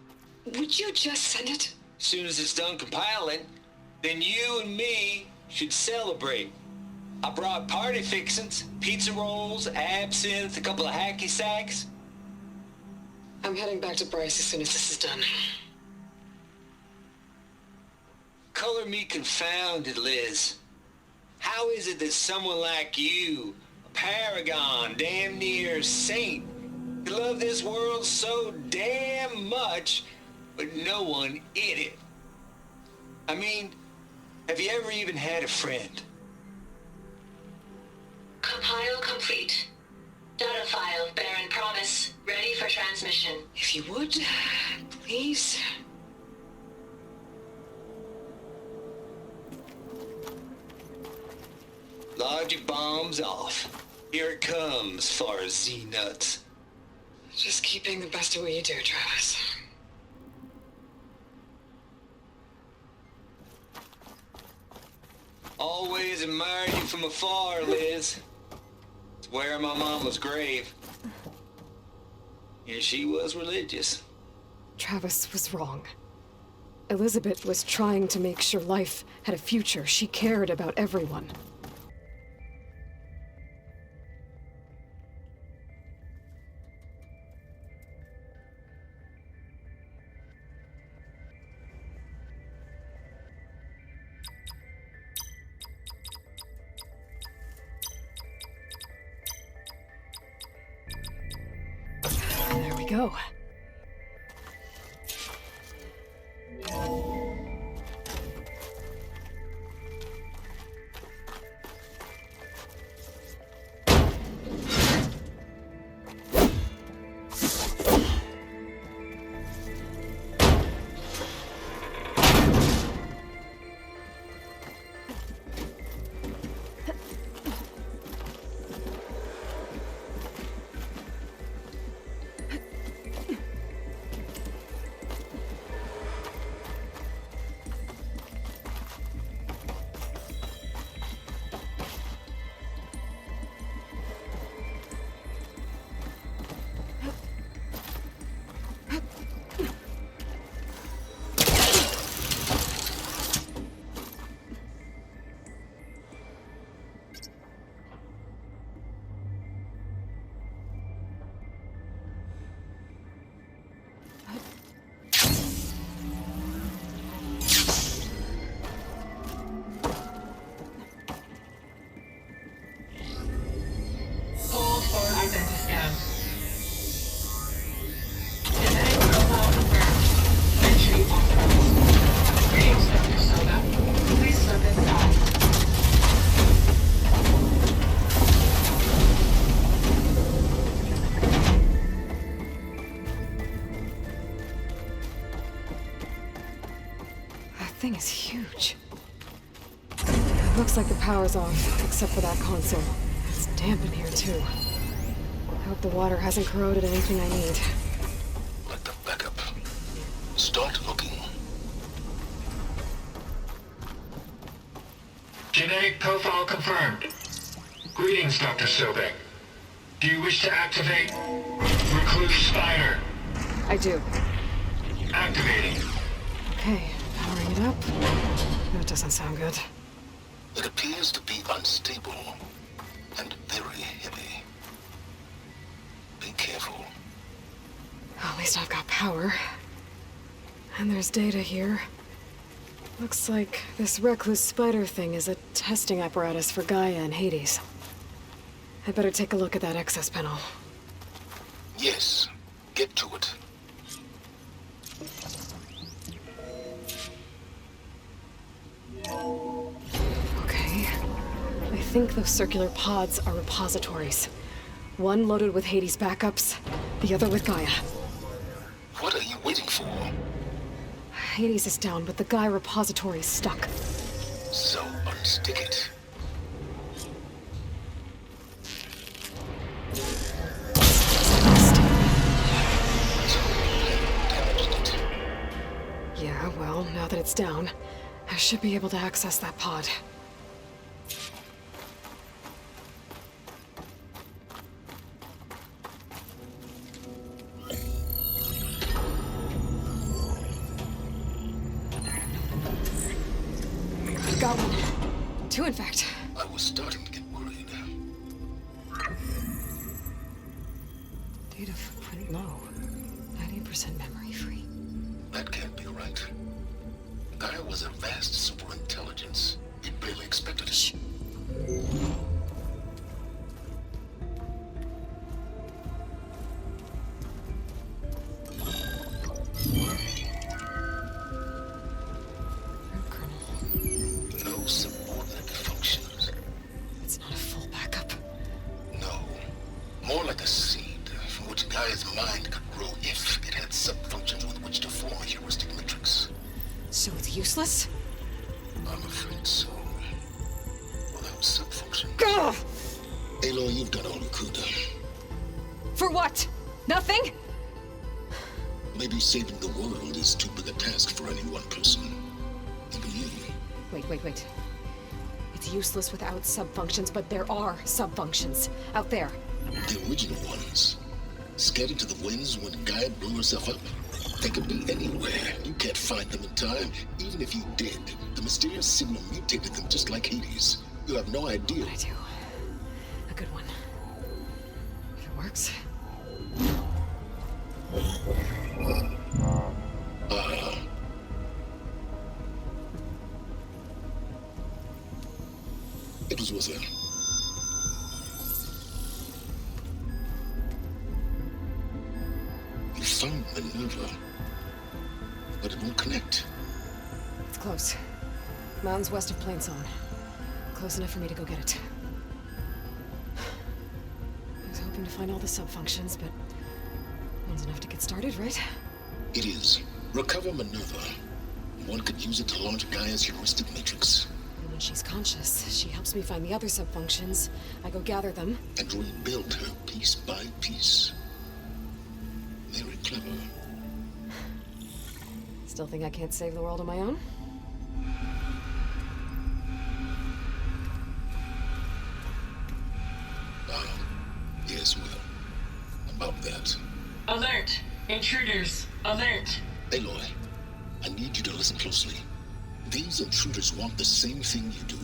Would you just send it? Soon as it's done compiling, then you and me should celebrate. I brought party fixins, pizza rolls, absinthe, a couple of hacky sacks. I'm heading back to Bryce as soon as this is done. Color me confounded, Liz. How is it that someone like you, a paragon, damn near saint, could love this world so damn much, but no one in it? I mean, have you ever even had a friend? Compile complete. Data file, Baron Promise, ready for transmission. If you would, please. Load your bombs off. Here it comes, far Z-nuts. Just keep being the best at what you do, Travis. Always admired you from afar, Liz. It's where my mama's grave. And she was religious. Travis was wrong. Elizabeth was trying to make sure life had a future. She cared about everyone. There we go. Looks like the power's off, except for that console. It's damp in here, too. I hope the water hasn't corroded anything I need. Let the backup start looking. Genetic profile confirmed. Greetings, Dr. Sobek. Do you wish to activate Recluse Spider? I do. Activating. Okay, powering it up. That doesn't sound good. It appears to be unstable and very heavy. Be careful. At least I've got power. And there's data here. Looks like this Recluse Spider thing is a testing apparatus for Gaia and Hades. I'd better take a look at that access panel. Yes, get to it. Okay. I think those circular pods are repositories. One loaded with Hades backups, the other with Gaia. What are you waiting for? Hades is down, but the Gaia repository is stuck. So unstick it. Yeah, well, now that it's down, I should be able to access that pod. Got one. Two, in fact. I was starting to get worried. Data footprint low. 90% memory free. That can't be right. Gaia was a vast superintelligence. We barely expected it. Shh. No subordinate functions. It's not a full backup. No. More like a seed from which Gaia's mind could grow if it had sub-functions with which to form a heuristic matrix. So it's useless? I'm afraid so. Without sub-functions. Ugh! Aloy, you've done all you could. For what? Nothing? Maybe saving the world is too big a task for any one person. Even you. Wait. It's useless without sub-functions, but there are sub-functions out there. The original ones. Scattered to the winds when Gaia blew herself up. They could be anywhere. You can't find them in time. Even if you did, the mysterious signal mutated them just like Hades. You have no idea. I do. A good one. If it works. It was worth it. You found Minerva, but it won't connect. It's close. Mountains west of Plainzone. Close enough for me to go get it. I was hoping to find all the sub-functions, but one's enough to get started, right? It is. Recover Minerva. One could use it to launch Gaia's heuristic matrix. And when she's conscious, she helps me find the other sub-functions. I go gather them. And rebuild her piece by piece. Very clever. Still think I can't save the world on my own? Yes, well, about that. Alert! Intruders! Alert! Aloy, I need you to listen closely. These intruders want the same thing you do.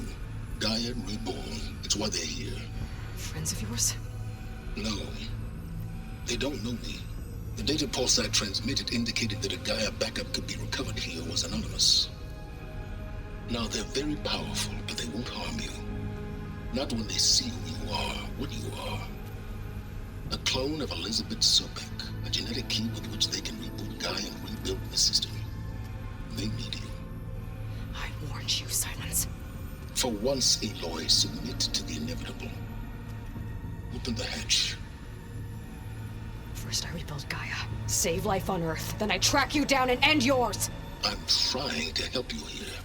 Gaia reborn. It's why they're here. Friends of yours? No. They don't know me. The data pulse I transmitted indicated that a Gaia backup could be recovered here was anonymous. Now, they're very powerful, but they won't harm you. Not when they see who you are, what you are. A clone of Elizabeth Sobek, a genetic key with which they can reboot Gaia and rebuild the system. They need you. I warned you, Sylens. For once, Aloy, submit to the inevitable. Open the hatch. First I rebuild Gaia, save life on Earth, then I track you down and end yours! I'm trying to help you here.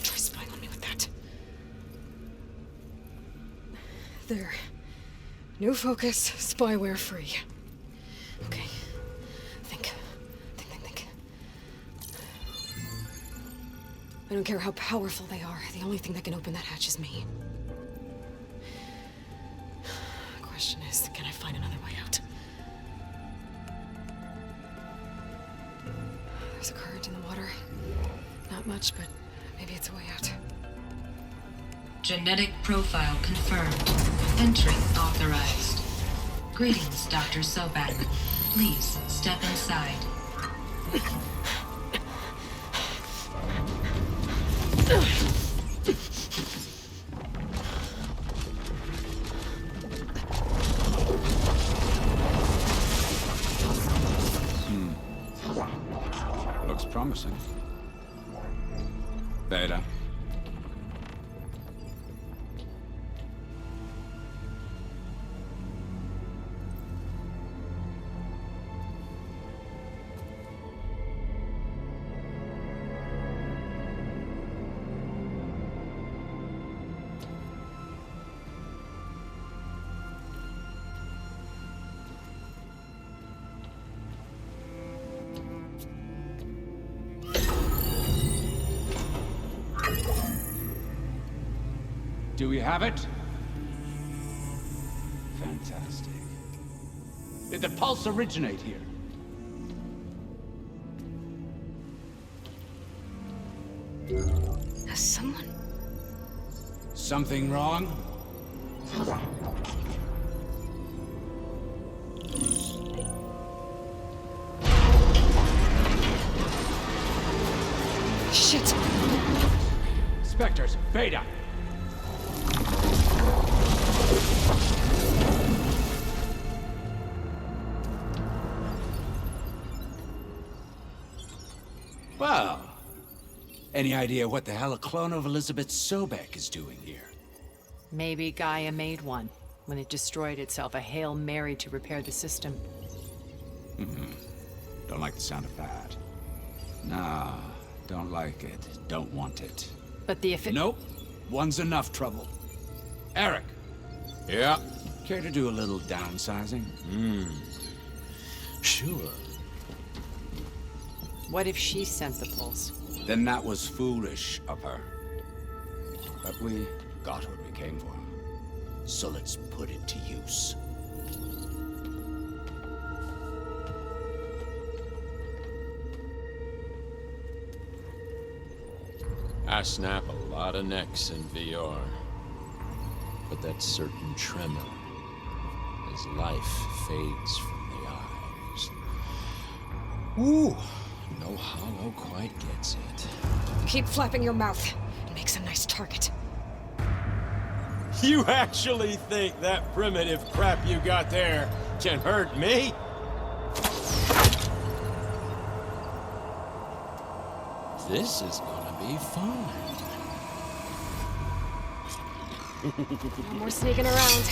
Try spying on me with that. There. New focus, spyware free. Okay. Think. I don't care how powerful they are. The only thing that can open that hatch is me. The question is, can I find another way out? There's a current in the water. Not much, but maybe it's a way out. Genetic profile confirmed. Entry authorized. Greetings, Dr. Sobek. Please step inside. Looks promising. Beta. Do we have it? Fantastic. Did the pulse originate here? Has someone... Something wrong? Shit! Spectres, Beta! Well, any idea what the hell a clone of Elizabeth Sobek is doing here? Maybe Gaia made one when it destroyed itself, a Hail Mary to repair the system. Don't like the sound of that. Nah, don't like it. Don't want it. But the if it... Nope. One's enough trouble. Erik. Yeah? Care to do a little downsizing? Sure. What if she sent the pulse? Then that was foolish of her. But we got what we came for. So let's put it to use. I snap a lot of necks in VR. But that certain tremor as life fades from the eyes. Ooh, no hollow quite gets it. Keep flapping your mouth. It makes a nice target. You actually think that primitive crap you got there can hurt me? This is gonna be fun. No more sneaking around.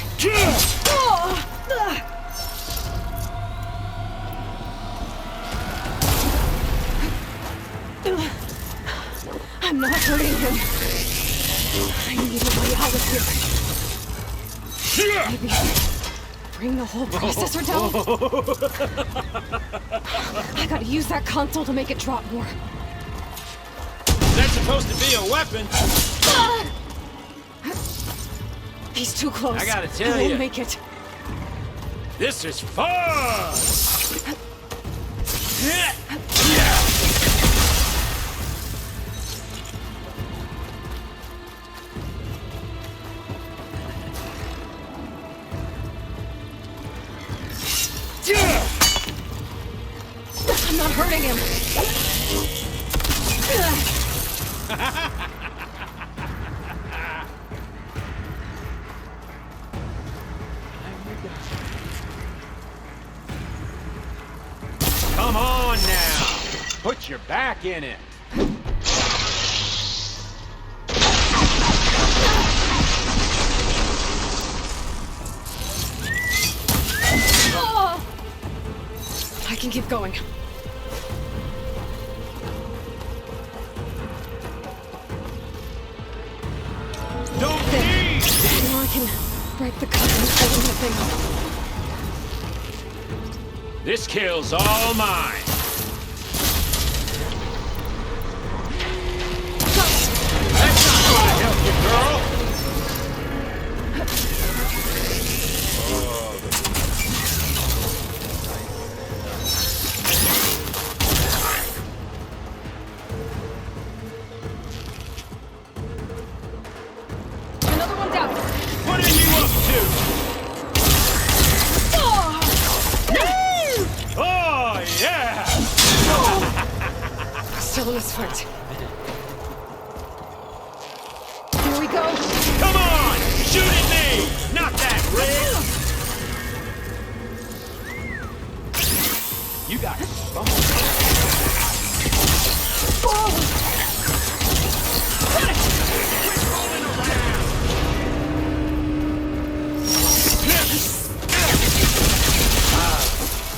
I'm not hurting him. I need a way out of here. Maybe bring the whole processor down. I gotta use that console to make it drop more. That's supposed to be a weapon. He's too close. I gotta tell I won't you. make it. This is fun! I'm not hurting him. Come on now! Put your back in it! I can keep going. Break the couplings holding the thing up. This kill's all mine. That's not gonna help you, girl. Another one down. What are you up to? Oh, yeah! Still in this fight. Here we go. Come on! Shoot at me! Not that, Rick! You got it.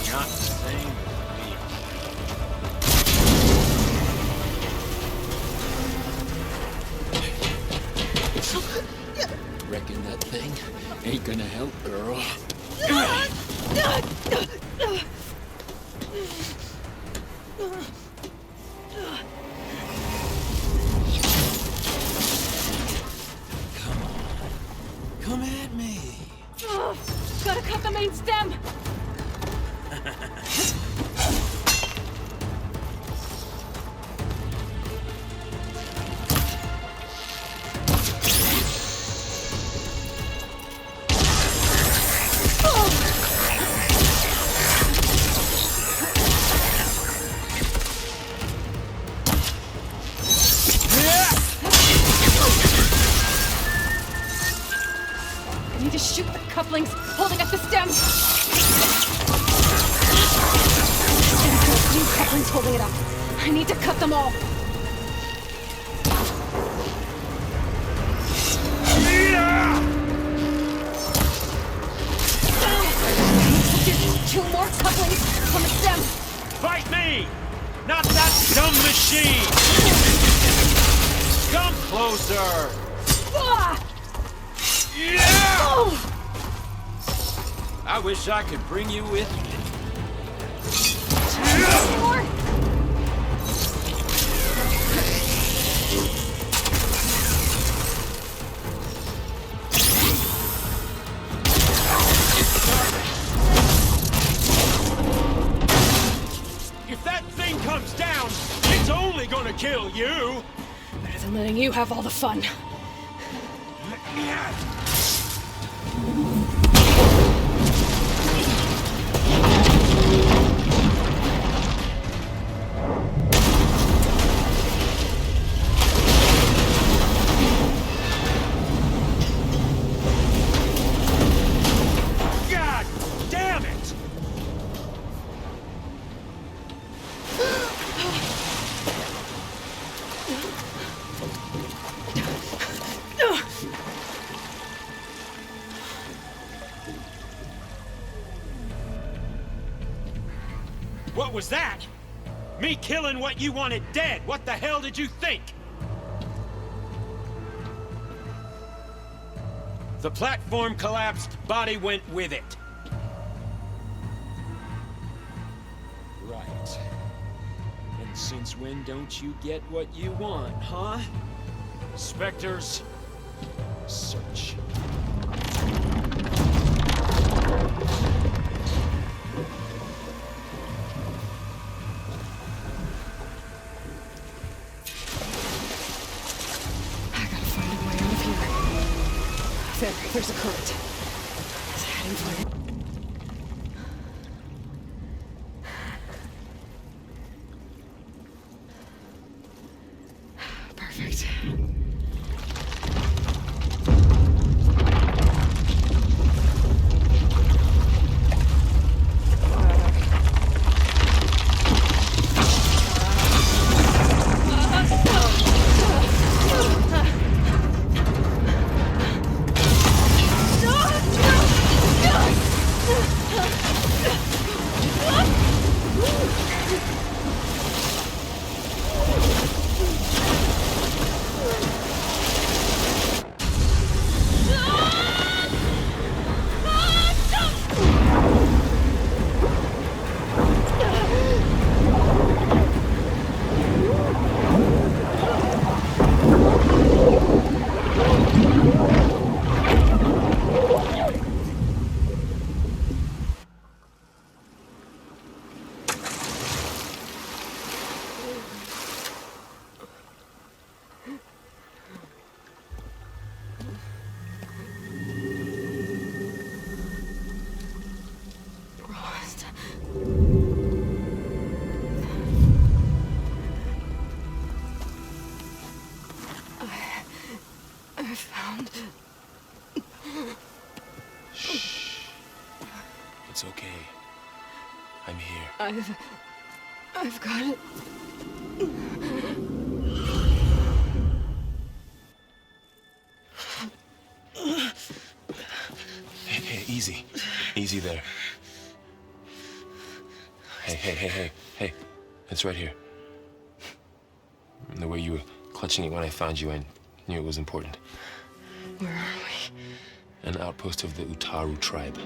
Not the same with me. Reckon that thing ain't gonna help, girl. Come at me. Gotta cut the main stem. I need to shoot the couplings holding up the stem. New couplings holding it up. I need to cut them all. Just 2 more couplings on the stem. Fight me! Not that dumb machine! Come closer! Yeah! I wish I could bring you with me. More. If that thing comes down, it's only gonna kill you! Better than letting you have all the fun. God damn it! What was that? Me killing what you wanted dead. What the hell did you think? The platform collapsed, body went with it. Right. And since when don't you get what you want, huh? Spectres, search. There's a current. It's heading for you. Perfect. found... Shh. It's okay. I'm here. I've got it. Hey, easy. Easy there. Hey. It's right here. The way you were clutching it when I found you, I knew it was important. Where are we? An outpost of the Utaru tribe.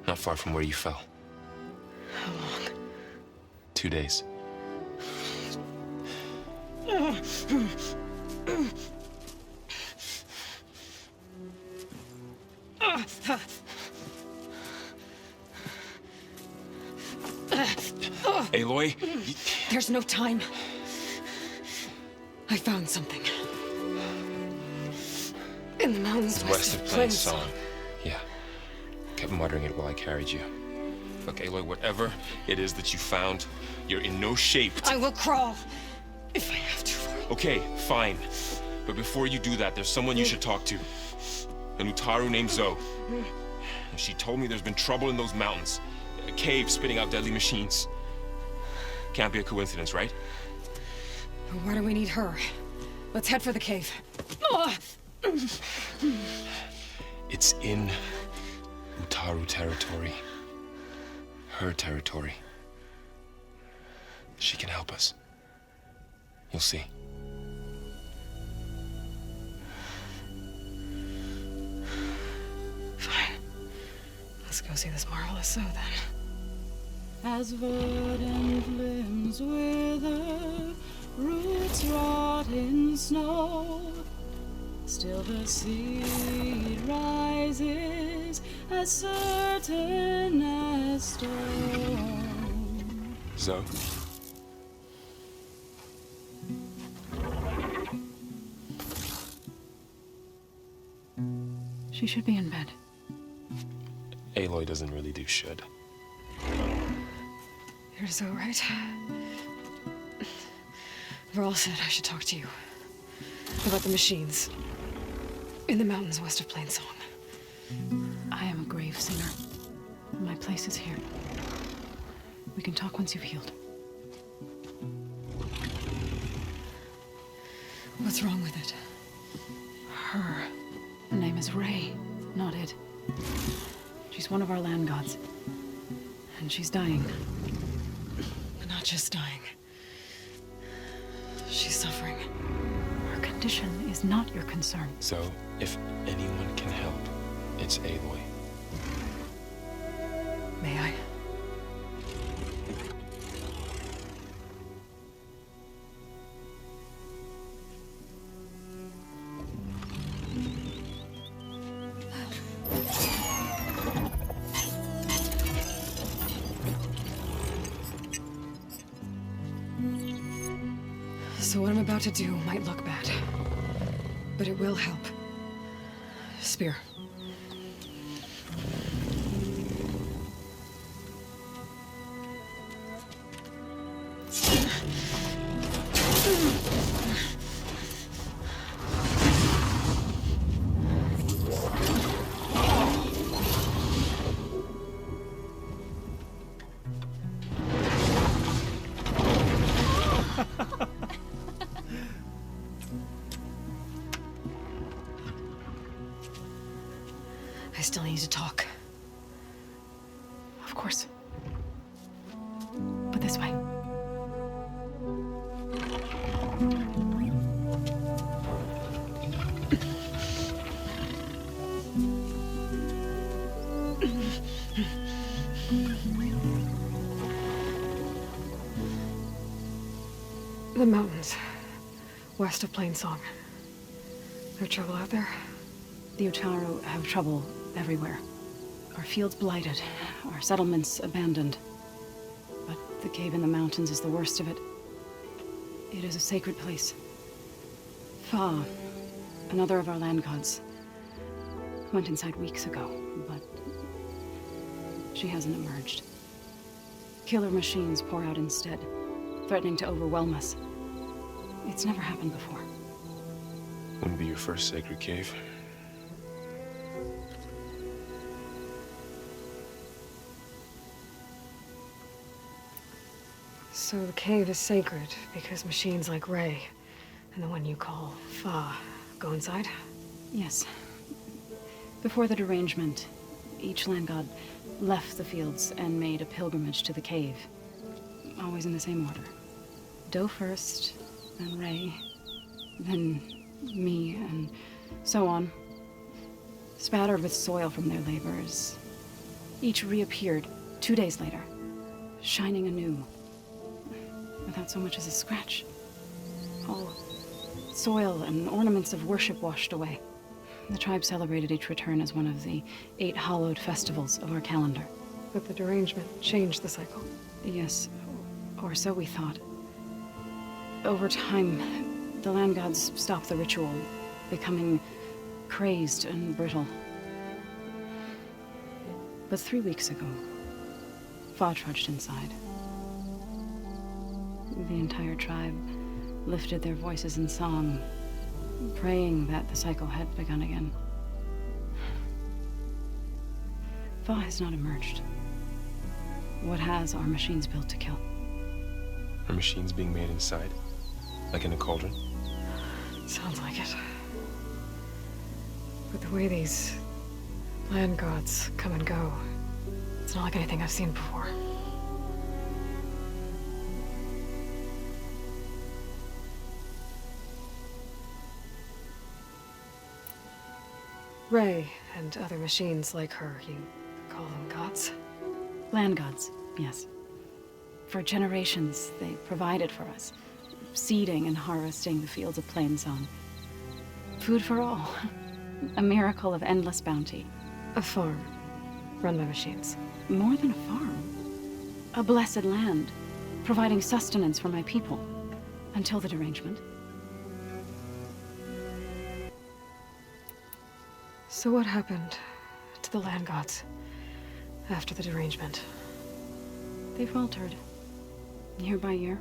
Not far from where you fell. How long? 2 days. Aloy? There's no time. I found something. In the mountains west of Plain Song. Yeah. Kept muttering it while I carried you. Look, Aloy, whatever it is that you found, you're in no shape to... I will crawl, if I have to. Okay, fine. But before you do that, there's someone you should talk to. An Utaru named Zoe. She told me there's been trouble in those mountains. A cave spitting out deadly machines. Can't be a coincidence, right? Why do we need her? Let's head for the cave. It's in Utaru territory. Her territory. She can help us. You'll see. Fine. Let's go see this marvelous Zoe then. As verdant limbs wither, roots rot in snow, still the seed rises as certain as stone. Zoe? She should be in bed. Aloy doesn't really do should. You're Zoe, right? Varl said I should talk to you about the machines in the mountains west of Plain Song. I am a grave singer. My place is here. We can talk once you've healed. What's wrong with it? Her name is Ray, not it. She's one of our land gods. And she's dying. Not just dying. She's suffering. Her condition is not your concern. So, if anyone can help, it's Aloy. May I? So what I'm about to do might look bad, but it will help. Spear. I still need to talk. Of course. But this way. The mountains, west of Plain Song. There trouble out there? The Utaru have trouble everywhere. Our fields blighted, our settlements abandoned. But the cave in the mountains is the worst of it. It is a sacred place. Fa, another of our land gods, went inside weeks ago, but she hasn't emerged. Killer machines pour out instead, threatening to overwhelm us. It's never happened before. Wouldn't be your first sacred cave. So the cave is sacred because machines like Ray and the one you call Fa go inside? Yes. Before the derangement, each land god left the fields and made a pilgrimage to the cave. Always in the same order. Do first, then Ray, then me, and so on. Spattered with soil from their labors. Each reappeared 2 days later, shining anew. Without so much as a scratch. All soil and ornaments of worship washed away. The tribe celebrated each return as one of the 8 hallowed festivals of our calendar. But the derangement changed the cycle. Yes, or so we thought. Over time, the land gods stopped the ritual, becoming crazed and brittle. But 3 weeks ago, Fa trudged inside. The entire tribe lifted their voices in song, praying that the cycle had begun again. Fa has not emerged. What has are machines built to kill. Are machines being made inside? Like in a cauldron? Sounds like it. But the way these land gods come and go, it's not like anything I've seen before. Ray and other machines like her, you call them gods? Land gods, yes. For generations, they provided for us, seeding and harvesting the fields of Plainsong. Food for all. A miracle of endless bounty. A farm, run by machines. More than a farm. A blessed land, providing sustenance for my people. Until the derangement. So what happened to the land gods after the derangement? They faltered, year by year.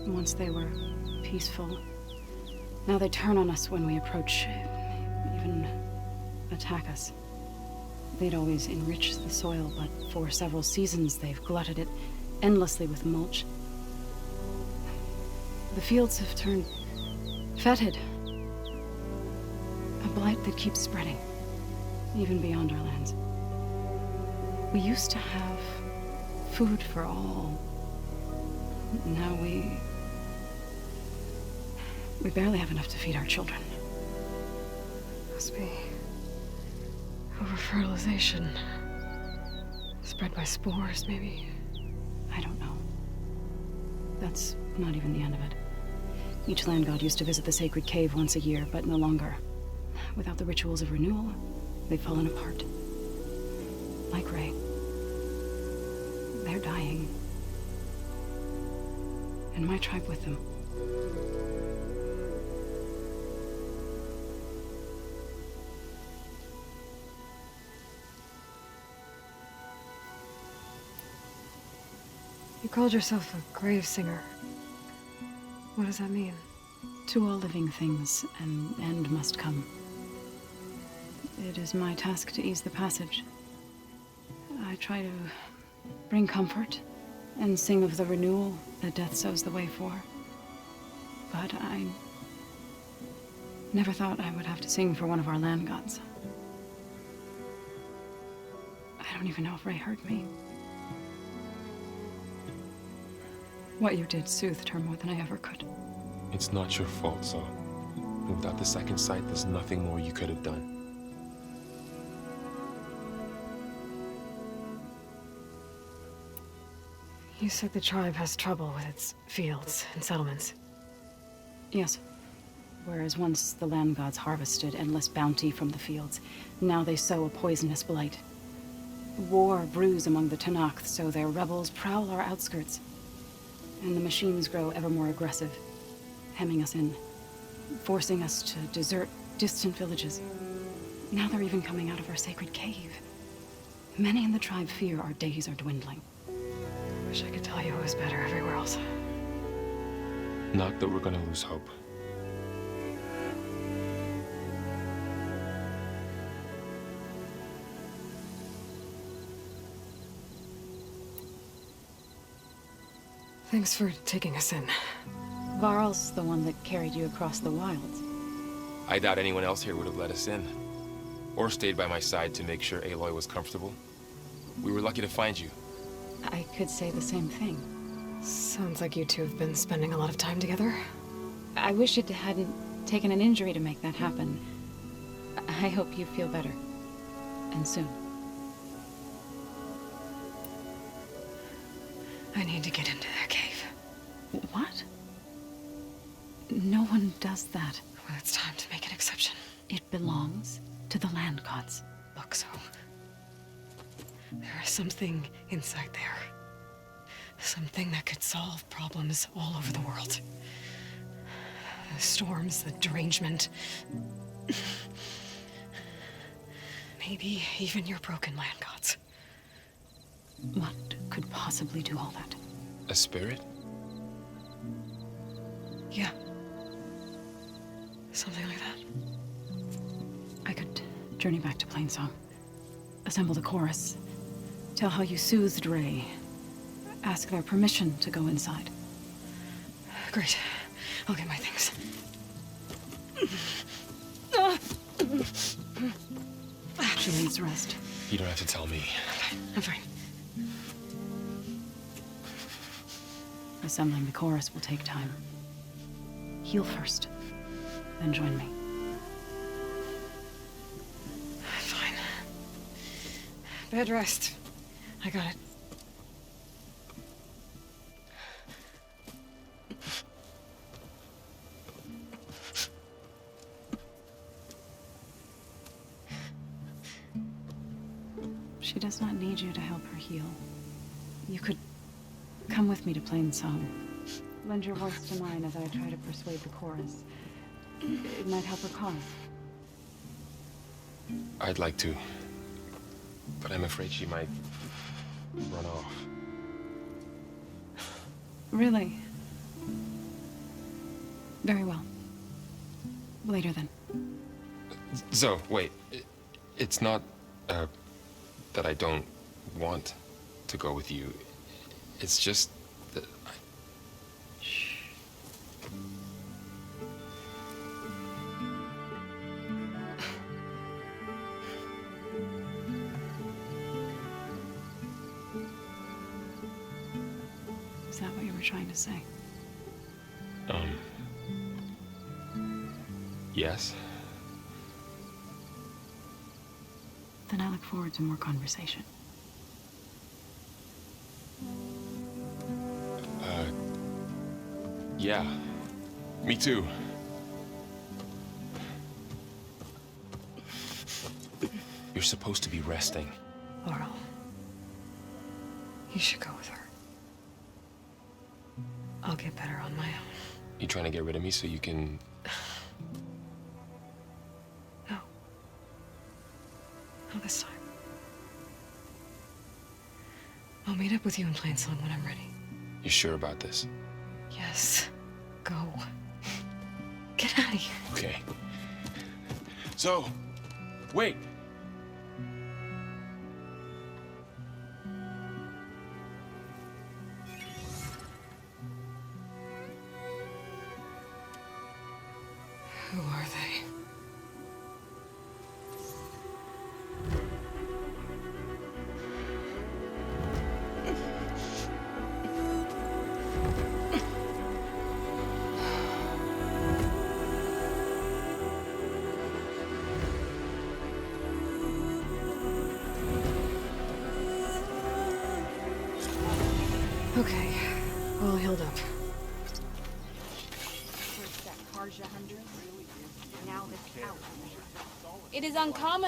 Once they were peaceful. Now they turn on us when we approach, even attack us. They'd always enrich the soil, but for several seasons they've glutted it endlessly with mulch. The fields have turned fetid. A blight that keeps spreading, even beyond our lands. We used to have food for all. Now we barely have enough to feed our children. Must be over-fertilization. Spread by spores, maybe? I don't know. That's not even the end of it. Each land god used to visit the sacred cave once a year, but no longer. Without the rituals of renewal, they've fallen apart. Like Ray. They're dying. And my tribe with them. You called yourself a grave singer. What does that mean? To all living things, an end must come. It is my task to ease the passage. I try to bring comfort and sing of the renewal that death sows the way for. But I never thought I would have to sing for one of our land gods. I don't even know if Ray heard me. What you did soothed her more than I ever could. It's not your fault, Saul. Without the second sight, there's nothing more you could have done. You said the tribe has trouble with its fields and settlements. Yes. Whereas once the land gods harvested endless bounty from the fields, now they sow a poisonous blight. War brews among the Tenakth, so their rebels prowl our outskirts. And the machines grow ever more aggressive, hemming us in, forcing us to desert distant villages. Now they're even coming out of our sacred cave. Many in the tribe fear our days are dwindling. Wish I could tell you it was better everywhere else. Not that we're gonna lose hope. Thanks for taking us in. Varl's the one that carried you across the wilds. I doubt anyone else here would have let us in. Or stayed by my side to make sure Aloy was comfortable. We were lucky to find you. I could say the same thing. Sounds like you two have been spending a lot of time together. I wish it hadn't taken an injury to make that happen. I hope you feel better. And soon. I need to get into that cave. What? No one does that. Well, it's time to make an exception. It belongs to the land gods. Look, so... there is something inside there. Something that could solve problems all over the world. The storms, the derangement. Maybe even your broken land gods. What could possibly do all that? A spirit? Yeah. Something like that. I could journey back to Plainsong. Assemble the chorus. Tell how you soothed Ray. Ask their permission to go inside. Great. I'll get my things. She needs rest. You don't have to tell me. I'm fine. Assembling the chorus will take time. Heal first, then join me. Fine. Bed rest. I got it. She does not need you to help her heal. You could come with me to Plainsong. Lend your voice to mine as I try to persuade the chorus. It might help her cause. I'd like to. But I'm afraid she might run off. Really? Very well. Later then. So, wait. It's not, that I don't want to go with you. It's just that Shh. Is that what you were trying to say? Yes? Then I look forward to more conversation. Yeah. Me too. You're supposed to be resting. Varl. You should go with her. I'll get better on my own. You trying to get rid of me so you can... No. Not this time. I'll meet up with you in Plainsong when I'm ready. You sure about this? Yes. Go. Get out of here. Okay. So, wait. Who are they? Okay, all healed up. It is uncommon